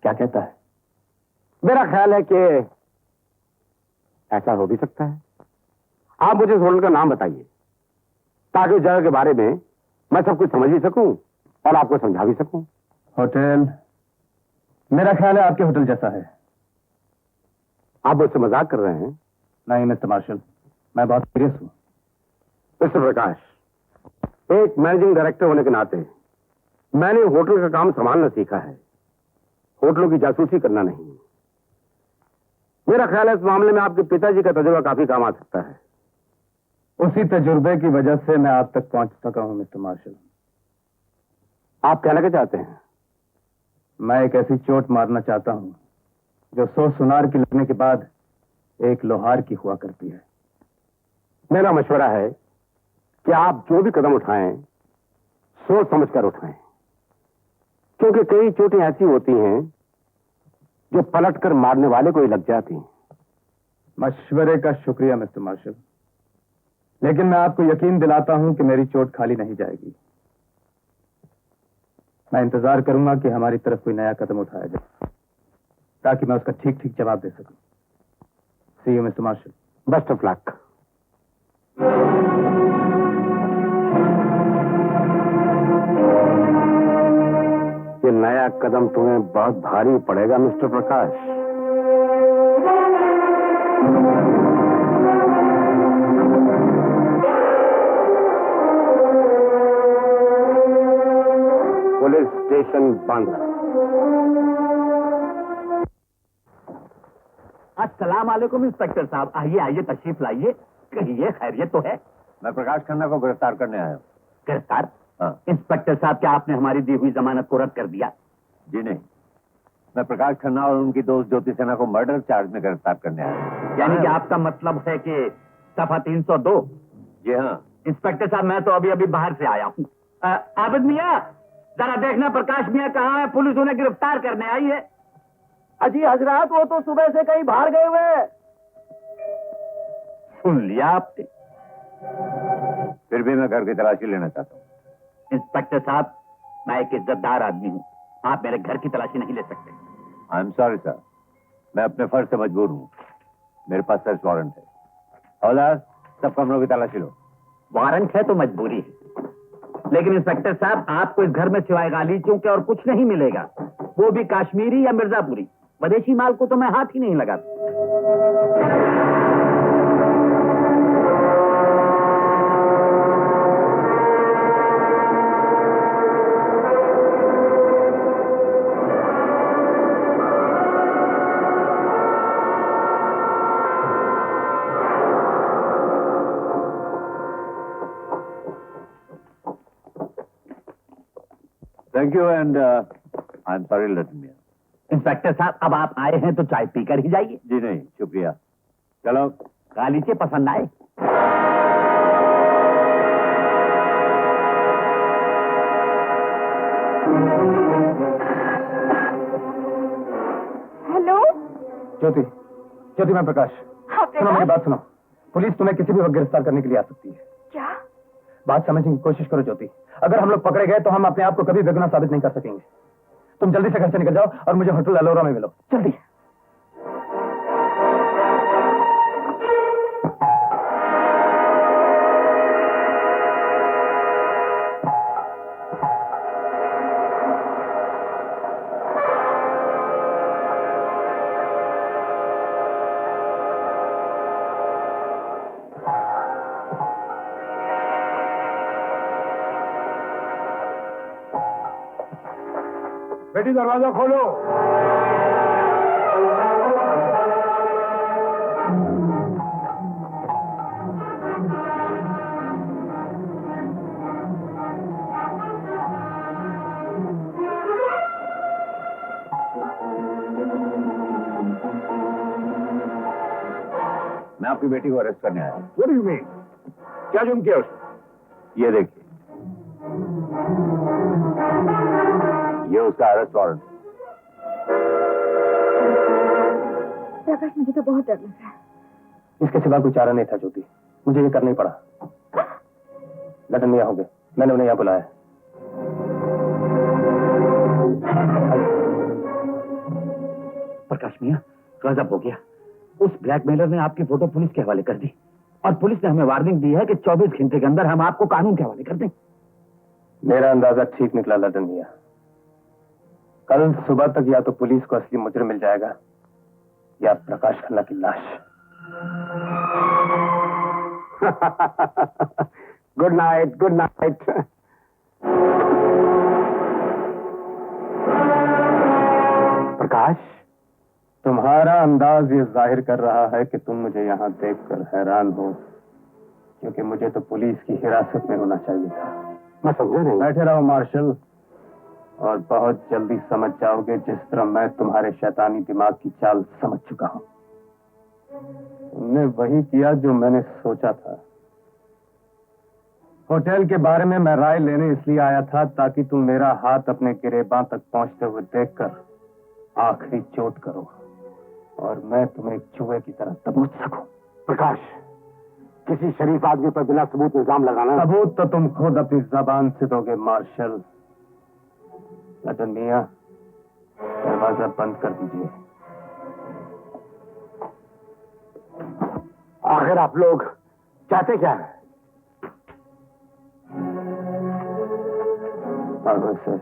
क्या कहता है? मेरा ख्याल है कि ऐसा हो भी सकता है। आप मुझे उस होटल का नाम बताइए, ताकि उस जगह के बारे में मैं सब कुछ समझ भी सकूं और आपको समझा भी सकूं। होटल, मेरा ख्याल है आपके होटल जैसा है। आप मुझसे मजाक कर रहे हैं? नहीं मिस्टर मार्शल, मैं बहुत सीरियस हूं। मिस्टर प्रकाश, एक मैनेजिंग डायरेक्टर होने के नाते मैंने होटल का काम संभालना सीखा है, होटलों की जासूसी करना नहीं। मेरा ख्याल है इस मामले में आपके पिताजी का तजुर्बा काफी काम आ सकता है। उसी तजुर्बे की वजह से मैं आप तक पहुंच सका हूं मिस्टर मार्शल। आप कहना क्या चाहते हैं? मैं एक ऐसी चोट मारना चाहता हूं जो 100 सुनार की लगने के बाद एक लोहार की हुआ करती है। मेरा मशवरा है कि आप जो भी कदम उठाएं सोच समझकर उठाएं, क्योंकि कई चोटें ऐसी होती हैं जो पलटकर मारने वाले को ही लग जाती हैं। मशवरे का शुक्रिया मिस्टर मार्शल, लेकिन मैं आपको यकीन दिलाता हूं कि मेरी चोट खाली नहीं जाएगी। मैं इंतजार करूंगा कि हमारी तरफ कोई नया कदम उठाया जाए, ताकि मैं उसका ठीक ठीक जवाब दे सकूं। See you mister Marshal. Best of luck. ये नया कदम तुम्हें बहुत भारी पड़ेगा मिस्टर प्रकाश। पुलिस स्टेशन बंद। अस्सलाम वालेकुम इंस्पेक्टर साहब, आइए आइए, तशरीफ लाइए। कहिए, खैरियत तो है? मैं प्रकाश खन्ना को गिरफ्तार करने आया हूँ। गिरफ्तार? हाँ। इंस्पेक्टर साहब, क्या आपने हमारी दी हुई जमानत को रद्द कर दिया? जी नहीं, मैं प्रकाश खन्ना और उनकी दोस्त ज्योति सिन्हा को मर्डर चार्ज में गिरफ्तार करने आया हूँ। यानी कि आपका मतलब है कि सफा 302? जी हाँ। इंस्पेक्टर साहब, मैं तो अभी अभी बाहर से आया हूँ। आबिद मियाँ, जरा देखना प्रकाश मियाँ कहाँ है, पुलिस उन्हें गिरफ्तार करने आई है। अजी हजरात, वो तो सुबह से कहीं बाहर गए हुए हैं। सुन लिया आपने? फिर भी मैं घर की तलाशी लेना चाहता हूँ। इंस्पेक्टर साहब, मैं एक इज्जतदार आदमी हूँ, आप मेरे घर की तलाशी नहीं ले सकते। आई एम सॉरी सर, मैं अपने फर्ज से मजबूर हूँ। मेरे पास सर्च वारंट है। हवलदार, सब कमरों की तलाशी लो। वारंट है तो मजबूरी है, लेकिन इंस्पेक्टर साहब, आपको इस घर में सिवाय गालीचों के और कुछ नहीं मिलेगा, वो भी काश्मीरी या मिर्जापुरी। विदेशी माल को तो मैं हाथ ही नहीं लगाता। Thank you and I am sorry let me. Inspector साहब, अब आप आए हैं तो चाय पीकर ही जाइए। जी नहीं, शुक्रिया। चलो। गालीचे पसंद आए? हेलो ज्योति, ज्योति, मैं प्रकाश। हाँ, सुनो मेरी बात सुनो। पुलिस तुम्हें किसी भी वक्त गिरफ्तार करने के लिए आ सकती है। क्या? बात समझने की कोशिश करो ज्योति। अगर हम लोग पकड़े गए तो हम अपने आप को कभी बेगुनाह साबित नहीं कर सकेंगे। तुम जल्दी से घर से निकल जाओ और मुझे होटल अलोरा में मिलो, जल्दी। बेटी दरवाजा खोलो। मैं आपकी बेटी को अरेस्ट करने आया हूँ। What do you mean? क्या जुर्म किया उसने? ये देखिए, ये उसका अरेस्ट वारंट। प्रकाश, मुझे तो बहुत डर लग रहा है। इसके सिवा कोई चारा नहीं था ज्योति, मुझे ये करना ही पड़ा। लदन मियां होंगे, मैंने उन्हें यहाँ बुलाया। प्रकाश मियां, गजब हो गया। उस ब्लैकमेलर ने आपकी फोटो पुलिस के हवाले कर दी और पुलिस ने हमें वार्निंग दी है कि 24 घंटे के अंदर हम आपको कानून के हवाले कर दें। मेरा अंदाजा ठीक निकला लदन मियां। कल सुबह तक या तो पुलिस को असली मुजरिम मिल जाएगा या प्रकाश खन्ना की लाश। Good night, good night. Prakash, तुम्हारा अंदाज ये जाहिर कर रहा है कि तुम मुझे यहाँ देखकर हैरान हो, क्योंकि मुझे तो पुलिस की हिरासत में होना चाहिए था। मैं समझा नहीं। बैठे रहो मार्शल, और बहुत जल्दी समझ जाओगे जिस तरह मैं तुम्हारे शैतानी दिमाग की चाल समझ चुका हूं। तुमने वही किया जो मैंने सोचा था। होटल के बारे में मैं राय लेने इसलिए आया था ताकि तुम मेरा हाथ अपने गिरेबां तक पहुंचते हुए देखकर आखिरी चोट करो और मैं तुम्हें एक चूहे की तरह दबोच सकूं। प्रकाश, किसी शरीफ आदमी पर बिना सबूत इल्जाम लगाना। सबूत तो तुम खुद अपनी जबान से दोगे मार्शल। लदन मियां, दरवाजा बंद कर दीजिए। आखिर आप लोग चाहते क्या है? सर,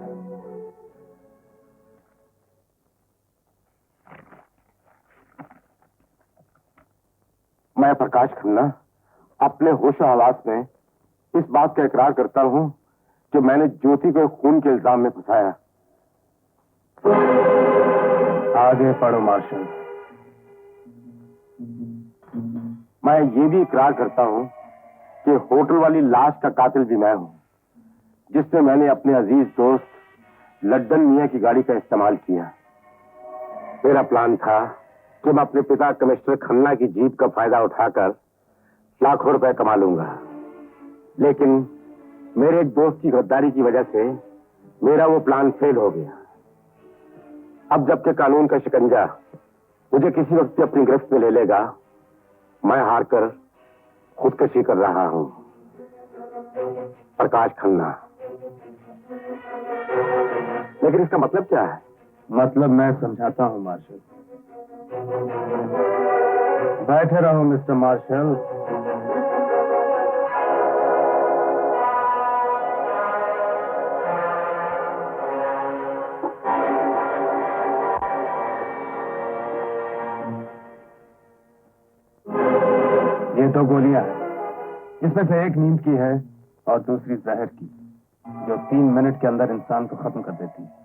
मैं प्रकाश खन्ना अपने होश हवास में इस बात का इकरार करता हूं कि मैंने ज्योति को खून के इल्जाम में फंसाया। आगे पढ़ो मार्शल। मैं ये भी इकरार करता हूं कि होटल वाली लाश का कातिल भी मैं हूं, जिसमें मैंने अपने अजीज दोस्त लड्डन मियां की गाड़ी का इस्तेमाल किया। मेरा प्लान था कि मैं अपने पिता कमिश्नर खन्ना की जीप का फायदा उठाकर लाखों रुपए कमा लूंगा, लेकिन मेरे एक दोस्त की गद्दारी की वजह से मेरा वो प्लान फेल हो गया। अब जबकि कानून का शिकंजा मुझे किसी वक्त भी अपनी गिरफ्त में ले लेगा, मैं हारकर खुदकशी कर रहा हूं। प्रकाश खन्ना। लेकिन इसका मतलब क्या है? मतलब मैं समझाता हूं मार्शल। बैठे रहो मिस्टर मार्शल। ये दो गोलियां हैं, इसमें से एक नींद की है और दूसरी जहर की, जो 3 मिनट के अंदर इंसान को खत्म कर देती है।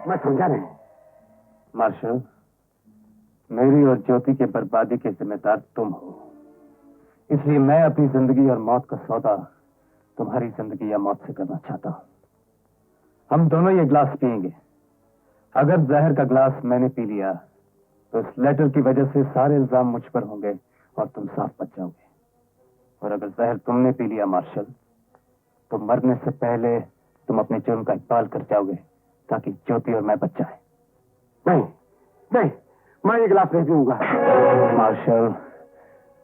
मैं समझा नहीं मार्शल। मेरी और ज्योति के बर्बादी के जिम्मेदार तुम हो, इसलिए मैं अपनी जिंदगी और मौत का सौदा तुम्हारी जिंदगी या मौत से करना चाहता हूं। हम दोनों ये ग्लास पिएंगे। अगर जहर का ग्लास मैंने पी लिया तो इस लेटर की वजह से सारे इल्जाम मुझ पर होंगे और तुम साफ बच जाओगे। और अगर जहर तुमने पी लिया मार्शल, तो मरने से पहले तुम अपने जुर्म का इकबाल कर जाओगे ताकि ज्योति और मैं बच जाए। नहीं नहीं, मैं ये गिलास नहीं पीऊंगा। मार्शल,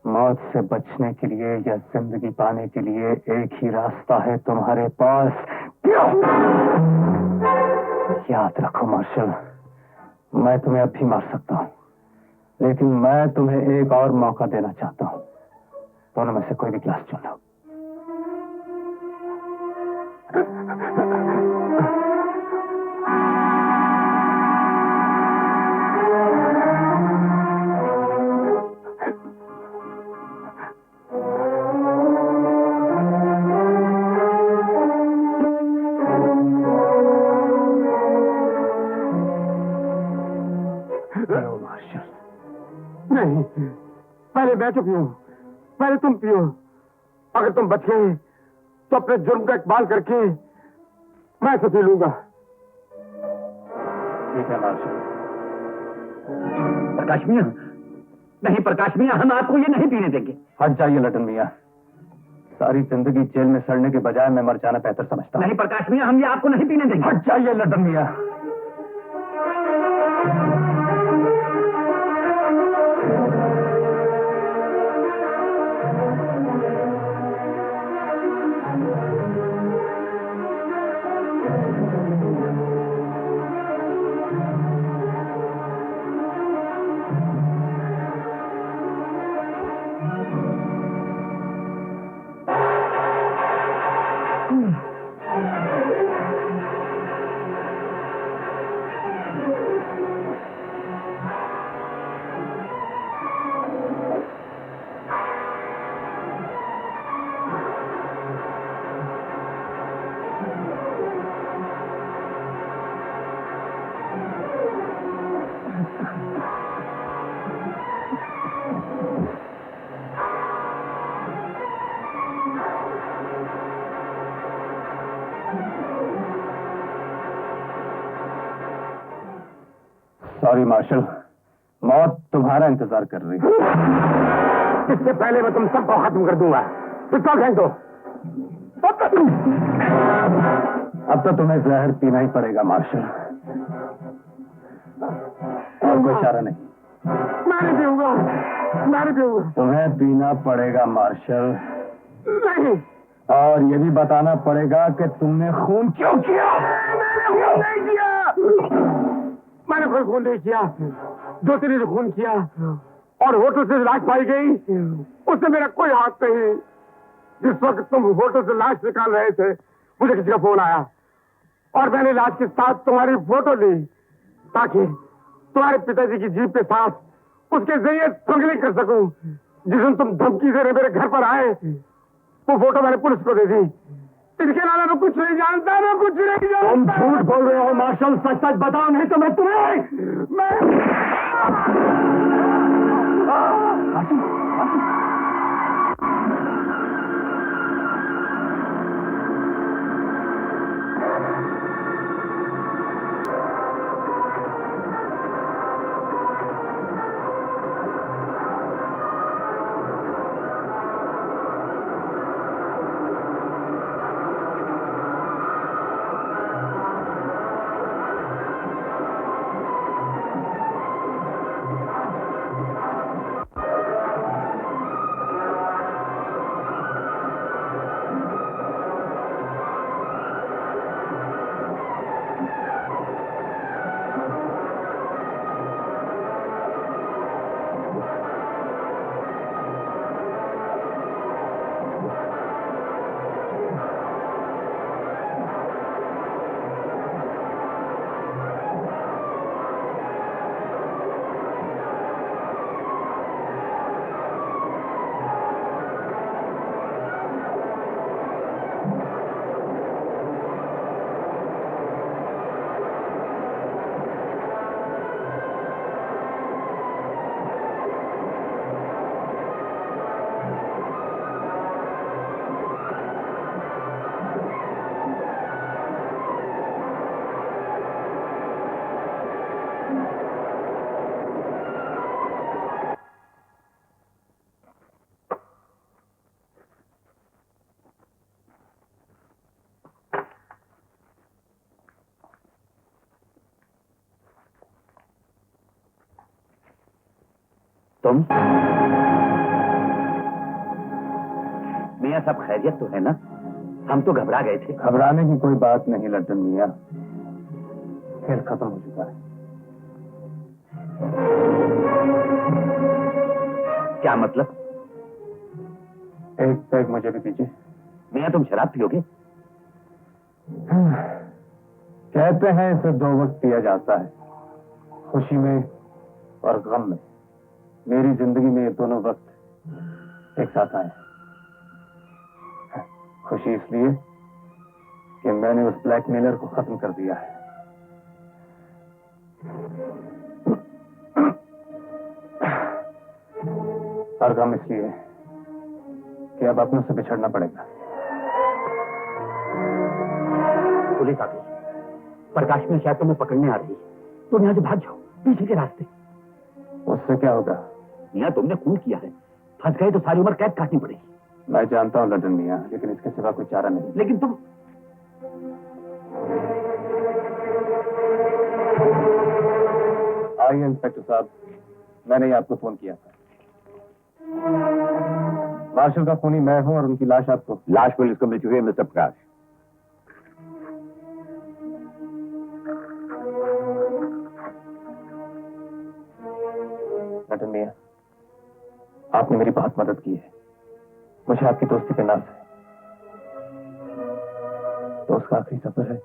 मौत से बचने के लिए या जिंदगी पाने के लिए एक ही रास्ता है तुम्हारे पास। याद रखो मार्शल, मैं तुम्हें अब भी मार सकता हूं, लेकिन मैं तुम्हें एक और मौका देना चाहता हूं। दोनों में से कोई भी गिलास चुन लो। नहीं, पहले मैं तो पीऊं, पहले तुम पियो। अगर तुम बच गए तो अपने जुर्म का इकबाल करके मैं तो पी लूंगा। ठीक है मार्शल। प्रकाश मियां, नहीं प्रकाश मियां, हम आपको ये नहीं पीने देंगे। हट जाइए लटन मियां, सारी जिंदगी जेल में सड़ने के बजाय मैं मर जाना बेहतर समझता हूं। नहीं प्रकाश मियां, हम ये आपको नहीं पीने देंगे। हट जाइए लटन मियां। सॉरी मार्शल, मौत तुम्हारा इंतजार कर रही है। इससे पहले मैं तुम सबको खत्म कर दूंगा। पिस्तौल फेंक दो। अब तो तुम्हें जहर पीना ही पड़ेगा मार्शल, और कोई इशारा नहीं। मैं नहीं पीऊंगा, मैं नहीं पीऊंगा। तुम्हें पीना पड़ेगा मार्शल, नहीं, और ये भी बताना पड़ेगा कि तुमने खून क्यों किया। मैंने खून नहीं किया, मैंने कोई खून नहीं किया। जो तेरी ने खून किया और होटल से लाश पाई गई, उससे मेरा कोई हाथ नहीं। जिस वक्त तुम होटल से लाश निकाल रहे थे, मुझे किसी का फोन आया और मैंने लाश के साथ तुम्हारी फोटो ली ताकि तुम्हारे पिताजी की जीप के साथ उसके जरिए स्मगलिंग कर सकूं। जिस दिन तुम धमकी से मेरे घर पर आए, वो फोटो मैंने पुलिस को दे दी। इसके अलावा मैं कुछ नहीं जानता, मैं कुछ नहीं जानता। तुम झूठ बोल रहे हो मार्शल, सच सच बताओ, नहीं तो मैं तुम्हें तुम मियां, सब खैरियत तो है ना? हम तो घबरा गए थे। घबराने की कोई बात नहीं लटन मियां, खेल खत्म हो चुका है। क्या मतलब? एक पैग मुझे भी दीजिए। मियां, तुम शराब पियोगे? कहते हैं इसे 2 वक्त पिया जाता है, खुशी में और गम में। मेरी जिंदगी में ये दोनों वक्त एक साथ आए। खुशी इसलिए कि मैंने उस ब्लैकमेलर को खत्म कर दिया है, और गम इसलिए कि अब अपनों से बिछड़ना पड़ेगा। पुलिस आ गई। प्रकाश में शायद तुम्हें पकड़ने आ रही है। तुम यहाँ से भाग जाओ पीछे के रास्ते। उससे क्या होगा? मियाँ तुमने खून किया है, फंस गए तो सारी उम्र कैद काटनी पड़ेगी। मैं जानता हूँ लड्डन मियाँ, लेकिन इसके सिवा कोई चारा नहीं। लेकिन तुम आइए इंस्पेक्टर साहब, मैंने ही आपको फोन किया था। मार्शल का खूनी मैं हूं और उनकी लाश आपको। लाश पुलिस को मिल चुकी है मिस्टर प्रकाश। लड्डन मियाँ, आपने मेरी बहुत मदद की है, मुझे आपकी दोस्ती पे नाज है। दोस्त का आखिरी सफर है,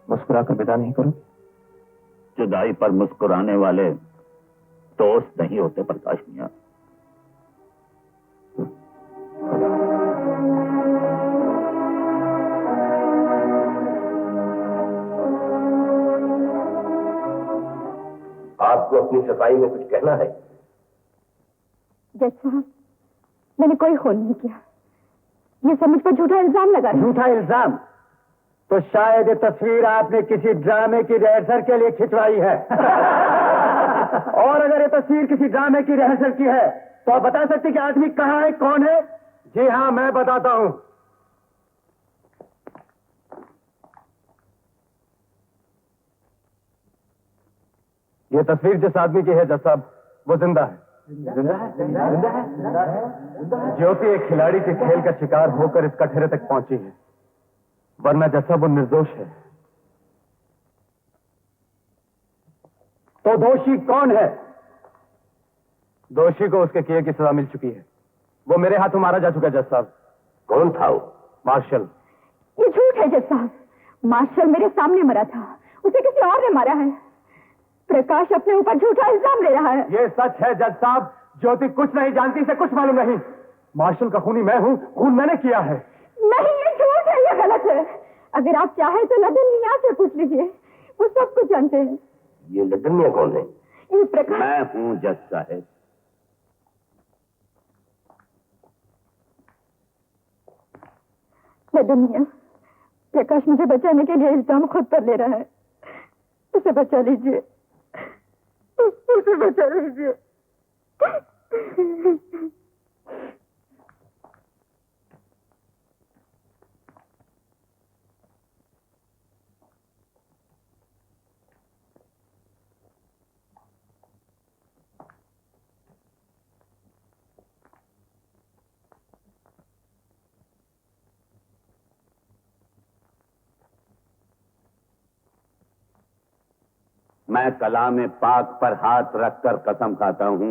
मुस्कुराकर विदा नहीं करो। जुदाई पर मुस्कुराने वाले दोस्त नहीं होते प्रकाश मियाँ। आपको अपनी सफाई में कुछ कहना है? जज साहब, मैंने कोई खून नहीं किया, ये सब मुझ पर झूठा इल्जाम लगा रहे हैं। झूठा इल्जाम? तो शायद ये तस्वीर आपने किसी ड्रामे की रिहर्सल के लिए खिंचवाई है। और अगर ये तस्वीर किसी ड्रामे की रिहर्सल की है तो आप बता सकते कि आदमी कहाँ है, कौन है? जी हाँ, मैं बताता हूं। ये तस्वीर जिस आदमी की है जज साहब, वो जिंदा है। ज्योति एक खिलाड़ी के खेल का शिकार होकर इस कटहरे तक पहुंची है, वरना जज साहब वो निर्दोष है। तो दोषी कौन है? दोषी को उसके किए की सजा मिल चुकी है, वो मेरे हाथों मारा जा चुका है जज साहब। कौन था वो? मार्शल। ये झूठ है जज साहब, मार्शल मेरे सामने मरा था, उसे किसी और ने मारा है। प्रकाश अपने ऊपर झूठा इल्जाम ले रहा है। ये सच है जज साहब, ज्योति कुछ नहीं जानती, से कुछ मालूम नहीं। मार्शल का खूनी मैं हूं, खून मैंने किया है। नहीं, ये झूठ है, ये गलत है। अगर आप चाहें तो लड्डन मियाँ से पूछ लीजिए, वो सब कुछ जानते हैं। ये लड्डन मियाँ कौन है? ये प्रकाश। मैं हूँ जज साहब। लड्डन मियाँ, प्रकाश मुझे बचाने के लिए इल्जाम खुद पर ले रहा है, उसे बचा लीजिए, उसे बचा लीजिए। मैं कलाम पाक पर हाथ रखकर कसम खाता हूं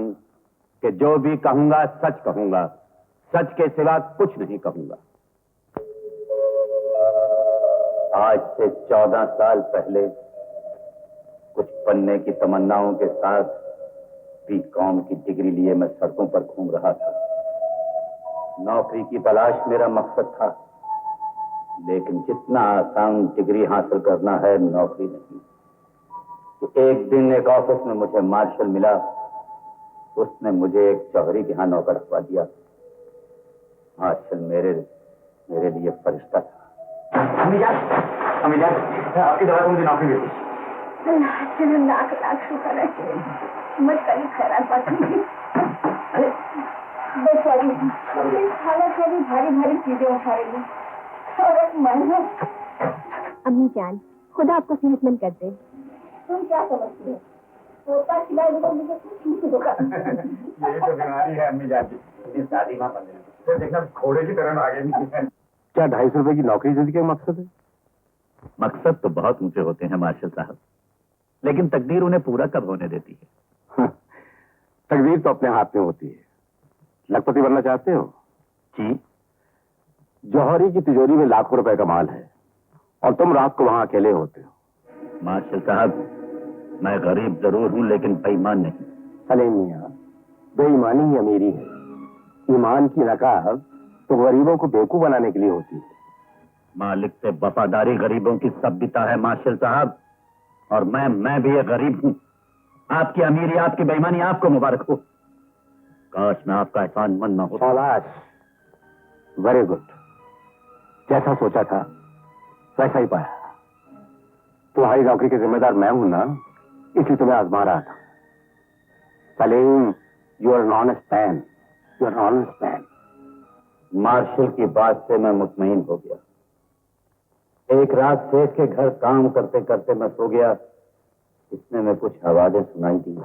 कि जो भी कहूंगा सच कहूंगा, सच के सिवा कुछ नहीं कहूंगा। आज से 14 साल पहले कुछ बनने की तमन्नाओं के साथ बीकॉम की डिग्री लिए मैं सड़कों पर घूम रहा था। नौकरी की तलाश मेरा मकसद था, लेकिन जितना आसान डिग्री हासिल करना है, नौकरी नहीं। तो एक दिन एक ऑफिस में मुझे मार्शल मिला, उसने मुझे एक चौधरी के यहाँ नौकर रखवा दिया। मार्शल मेरे लिए फरिश्ता था। आपकी दवा मुझे नौकरी मिली। लाख लाख शुक्र है, मैं कभी खैरात पाती बेचारी इस हालत में भी भारी भारी चीजें उठा रही है। और एक महीने। अम्मी जान, खुदा आपको सेहतमंद कर दे। तुम क्या समझती हो? पोता खिलाए मुझे कुछ नहीं होगा। यही तो बीमारी है अम्मी जान की, शादी मां बन गई। देखना घोड़े की तरह आगे नहीं है। क्या 250 रुपए की नौकरी जिंदगी का मकसद है? मकसद तो बहुत ऊंचे होते हैं मार्शल साहब, लेकिन तकदीर उन्हें पूरा कब होने देती है? तकदीर तो अपने हाथ में होती है। लखपति बनना चाहते हो? जी। जौहरी की तिजोरी में लाखों रुपए का माल है और तुम रात को वहां अकेले होते हो। मार्शल साहब, मैं गरीब जरूर हूं, लेकिन बेईमान नहीं। सलीम मियां, बेईमानी ही अमीरी है। ईमान की नकाब तो गरीबों को बेवकूफ बनाने के लिए होती है। मालिक से वफादारी गरीबों की सभ्यता है मार्शल साहब, और मैं भी एक गरीब हूं। आपकी अमीरी, आपकी बेईमानी आपको मुबारक हो। काश मैं आपका एहसानमंद न होता। शाबाश, वेरी गुड। जैसा सोचा था वैसा ही पाया। तुम्हारी नौकरी के जिम्मेदार मैं हूं ना, इसलिए तुम्हें आजमा रहा था। Salim, you are an honest man, you are an honest man. Marshal की बात से मैं मुतमईन हो गया। एक रात सेठ के घर काम करते करते मैं सो गया। इसने में कुछ आवाजें सुनाई दी।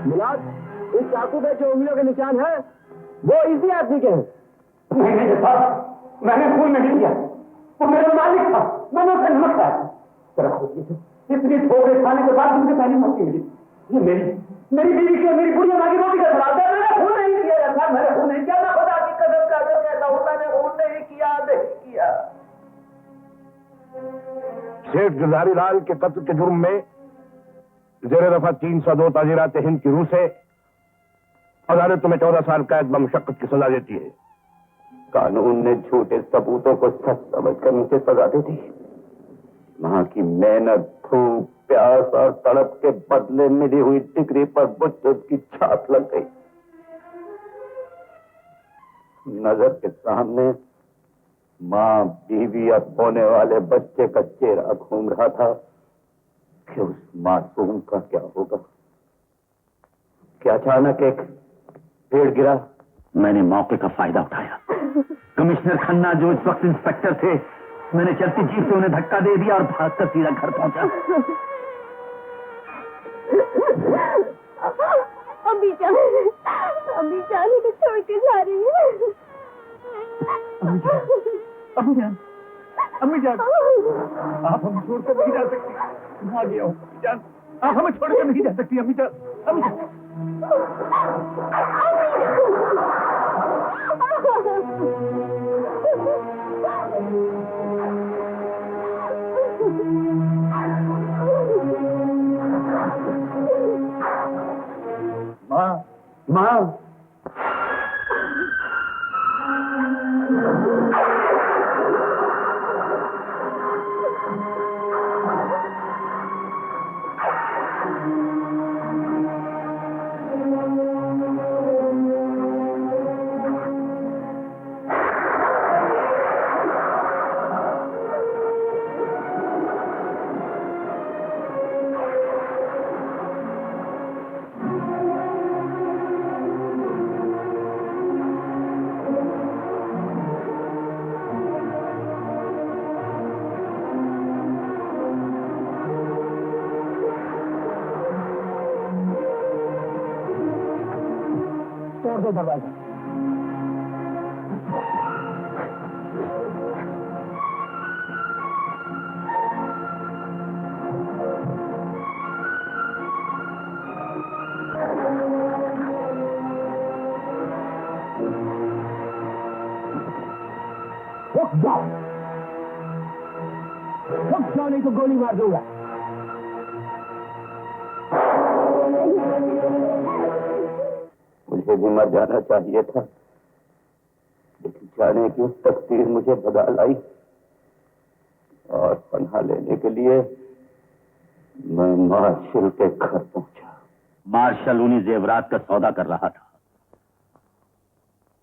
मिलाद, इस चाकू पे जो उंगलियों के निशान है वो इसी आदमी के हैं। नहीं मैंने खून नहीं किया, वो मेरा मालिक था, मैंने उसे नमक खाया। जरा सोचिए, इतनी ठोकरें खाने के बाद मुझे पहली मौत मिली। ये मेरी बीवी की, मेरी बुढ़िया माँ की रोटी का सवाल है। मैंने खून नहीं किया था, मैंने खून नहीं किया। मैं खुदा की कसम का अगर कहता हूँ मैंने खून नहीं किया। सेठ गिरधारी लाल के कत्ल के जुर्म में जेर दफा 302 ताजीरात हिंद की रूह से अदालत तुम्हें 14 साल कैद बमुशक्कत की सजा देती है। कानून ने झूठे सबूतों को सच समझकर मुझे सजा दे दी। मां की मेहनत, भूख, प्यास और तड़प के बदले मिली हुई डिग्री पर बुद्ध की छाप लग गई। नजर के सामने मां, बीवी और होने वाले बच्चे का चेहरा घूम रहा था कि उस मासूम का क्या होगा। क्या अचानक एक पेड़ गिरा। मैंने मौके का फायदा उठाया। कमिश्नर खन्ना जो इस वक्त इंस्पेक्टर थे, मैंने चलती जीप से उन्हें धक्का दे दिया और भागकर सीधा घर पहुंचा। अभी जाने को छोड़ के जा रही है। अम्मी जान, आप हम छोड़कर नहीं जा सकती। आ गया हूँ अम्मी जान, आप हमें छोड़कर नहीं जा सकती अम्मी जान। अम्मी जान। मां, तोड़ दो दरवाजा। रुक जाओ नहीं तो गोली मार दूंगा। मुझे भी मर जाना चाहिए था, लेकिन जाने की तकदीर मुझे भगा लाई और पनाह लेने के लिए मैं मार्शल के घर पहुंचा। मार्शल उन्हीं जेवरात का सौदा कर रहा था।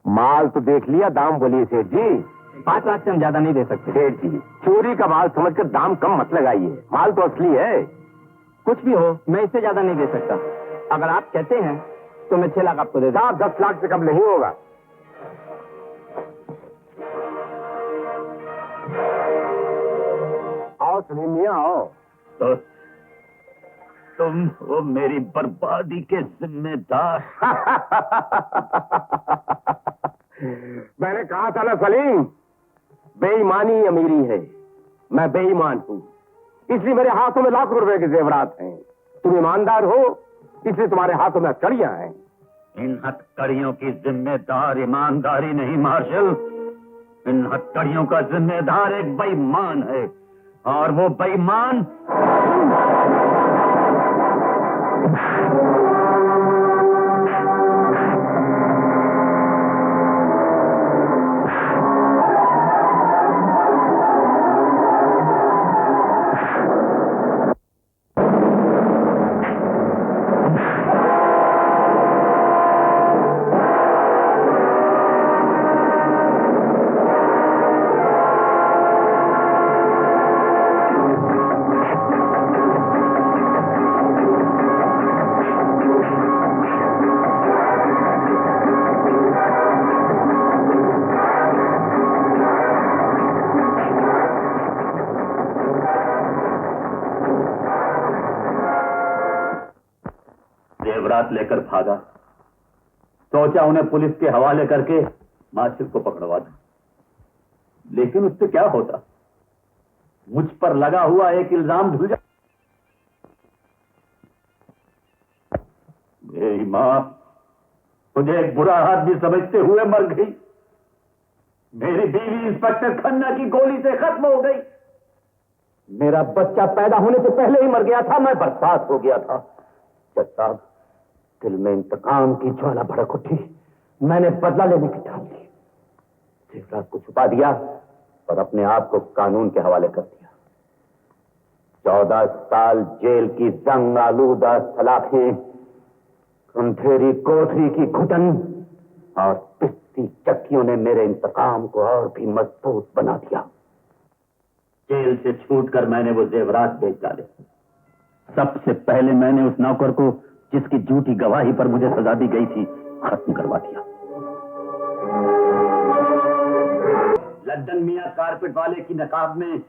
माल तो देख लिया, दाम बोलिए सेठ जी। 5 लाख से हम ज्यादा नहीं दे सकते। सेठ जी, चोरी का माल समझकर दाम कम मत लगाइए, माल तो असली है। कुछ भी हो, मैं इससे ज्यादा नहीं दे सकता। अगर आप कहते हैं तो मैं 6 लाख आपको दे दूं। 10 लाख से कम नहीं होगा। आओ सलीम मियां, आओ। तो तुम हो मेरी बर्बादी के जिम्मेदार। मैंने कहा था ना सलीम, बेईमानी अमीरी है। मैं बेईमान हूं, इसलिए मेरे हाथों में लाखों रुपए के जेवरात हैं। तुम ईमानदार हो, इसलिए तुम्हारे हाथों में हथकड़ियां हैं। इन हथकड़ियों की जिम्मेदार ईमानदारी नहीं मार्शल, इन हथकड़ियों का जिम्मेदार एक बेईमान है, और वो बेईमान साथ लेकर भागा। सोचा उन्हें पुलिस के हवाले करके मार्शल को पकड़वा दूं, लेकिन उससे क्या होता, मुझ पर लगा हुआ एक इल्जाम धुल जा। मेरी मां मुझे एक बुरा आदमी समझते हुए मर गई। मेरी बीवी इंस्पेक्टर खन्ना की गोली से खत्म हो गई। मेरा बच्चा पैदा होने से पहले ही मर गया था। मैं बर्बाद हो गया था। जज साहब, दिल में इंतकाम की ज्वाला भड़क उठी। मैंने बदला लेने की ठान ली। जेवरात को छुपा दिया और अपने आप को कानून के हवाले कर दिया। 14 साल जेल की जंग आलूदा सलाखें, अंधेरी कोठरी की घुटन और पिसती चक्कियों ने मेरे इंतकाम को और भी मजबूत बना दिया। जेल से छूटकर मैंने वो जेवरात बेच डाले। सबसे पहले मैंने उस नौकर को, जिसकी झूठी गवाही पर मुझे सजा दी गई थी, खत्म करवा दिया। लड्डन मियां कारपेट वाले की नकाब में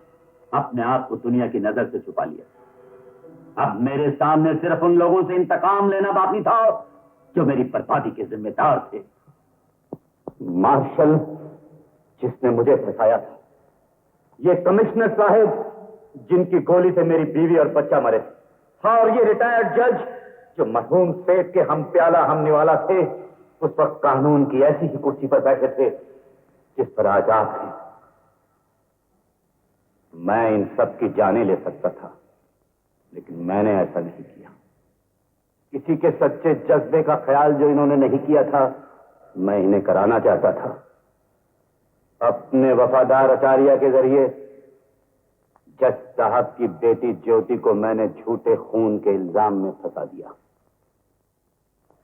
अपने आप को दुनिया की नजर से छुपा लिया। अब मेरे सामने सिर्फ उन लोगों से इंतकाम लेना बाकी था जो मेरी बर्बादी के जिम्मेदार थे। मार्शल, जिसने मुझे फंसाया था, ये कमिश्नर साहब जिनकी गोली से मेरी बीवी और बच्चा मरे, और ये रिटायर्ड जज जो मरहूम सेठ के हम प्याला हम निवाला थे, उस वक्त कानून की ऐसी ही कुर्सी पर बैठे थे जिस पर आज आप थे। मैं इन सब की जाने ले सकता था, लेकिन मैंने ऐसा नहीं किया। किसी के सच्चे जज्बे का ख्याल जो इन्होंने नहीं किया था, मैं इन्हें कराना चाहता था। अपने वफादार आचार्य के जरिए जज साहब की बेटी ज्योति को मैंने झूठे खून के इल्जाम में फंसा दिया,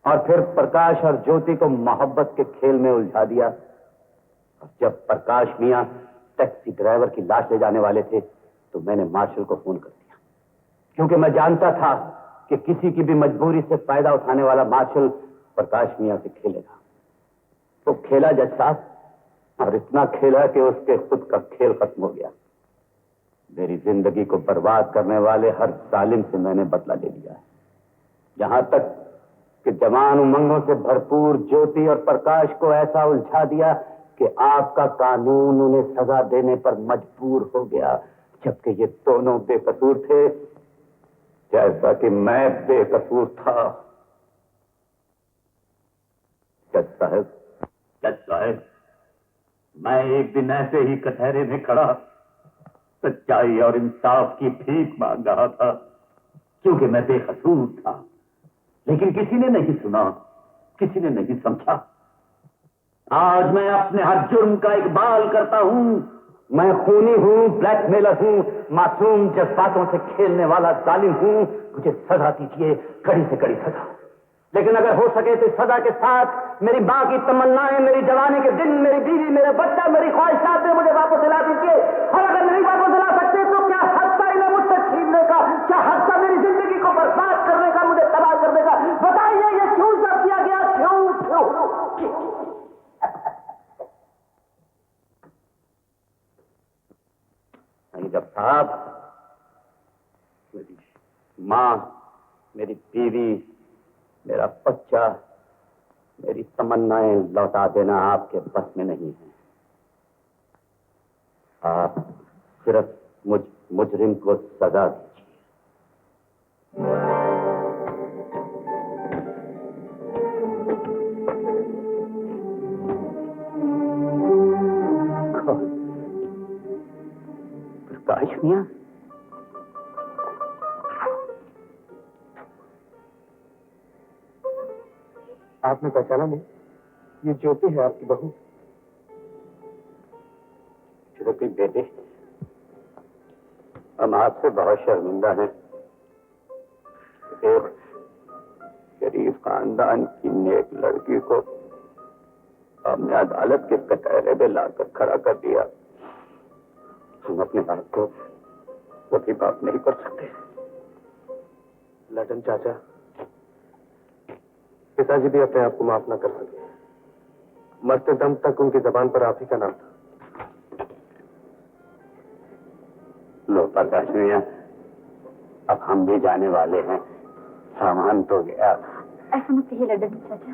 और फिर प्रकाश और ज्योति को मोहब्बत के खेल में उलझा दिया। और जब प्रकाश मियां टैक्सी ड्राइवर की लाश ले जाने वाले थे, तो मैंने मार्शल को फोन कर दिया, क्योंकि मैं जानता था कि किसी की भी मजबूरी से फायदा उठाने वाला मार्शल प्रकाश मियां से खेलेगा। तो खेला जज साहब, और इतना खेला कि उसके खुद का खेल खत्म हो गया। मेरी जिंदगी को बर्बाद करने वाले हर जालिम से मैंने बदला ले लिया है, यहां तक कि जवान उमंगों से भरपूर ज्योति और प्रकाश को ऐसा उलझा दिया कि आपका कानून उन्हें सजा देने पर मजबूर हो गया, जबकि ये दोनों बेकसूर थे, जैसा कि मैं बेकसूर था। जज साहब, मैं एक दिन ऐसे ही कचहरे में खड़ा सच्चाई और इंसाफ की भीख मांग रहा था, क्योंकि मैं बेकसूर था। लेकिन किसी ने नहीं सुना, किसी ने नहीं समझा। आज मैं अपने हर जुर्म का इकबाल करता हूं। मैं खूनी हूं, ब्लैकमेलर हूं, मासूम जज्बातों से खेलने वाला जालिम हूं। मुझे सजा दीजिए, कड़ी से कड़ी सजा। लेकिन अगर हो सके तो इस सजा के साथ मेरी मां की तमन्नाएं, मेरी जवानी के दिन, मेरी बीवी, मेरा बच्चा, मेरी ख्वाहिशात में मुझे वापस दिला दीजिए। और अगर नहीं वापस दिला सकते तो क्या हक था इन्हें मुझसे छीनने का? क्या हक था मेरी जिंदगी को बर्बाद करने का, मुझे तबाह करने का? बताइए, ये क्यों सब किया गया? क्यों? जब साहब, मेरी मां, मेरी बीवी, मेरा बच्चा, मेरी तमन्नाएं लौटा देना आपके बस में नहीं है। आप सिर्फ मुजरिम को सजा दीजिए। प्रकाश मियां, आपने पहचाना नहीं? ये ज्योति है, आपकी बहू। ज्योति बेटे, हम आपसे बहुत शर्मिंदा हैं। एक शरीफ खानदान की नेक लड़की को हमने अदालत के कटहरे में लाकर खड़ा कर दिया। हम अपने बाप को कभी माफ नहीं कर सकते। लड्डन चाचा, पिताजी भी अपने आप को माफ न कर सके। मरते दम तक उनकी जबान पर आप ही का नाम था। लो प्रकाश भैया, अब हम भी जाने वाले हैं। सामान तो गया, ऐसा मत कहिए लड्डन चाचा,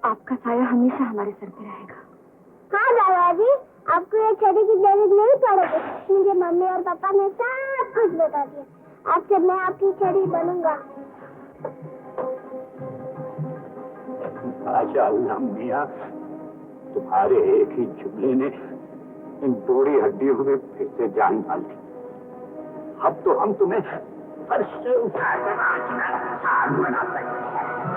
आपका साया हमेशा हमारे सर पे रहेगा। हाँ दादाजी, आपको ये छड़ी की जरूरत नहीं पड़ेगी, मुझे मम्मी और पापा ने सब कुछ बता दिया। आज से मैं आपकी छड़ी बनूंगा। माशाअल्लाह मियां, तुम्हारे एक ही जुमले ने इन बूढ़ी हड्डियों में फिर से जान डाल दी। अब तो हम तुम्हें फर्श से उठाकर आग बना सकते हैं।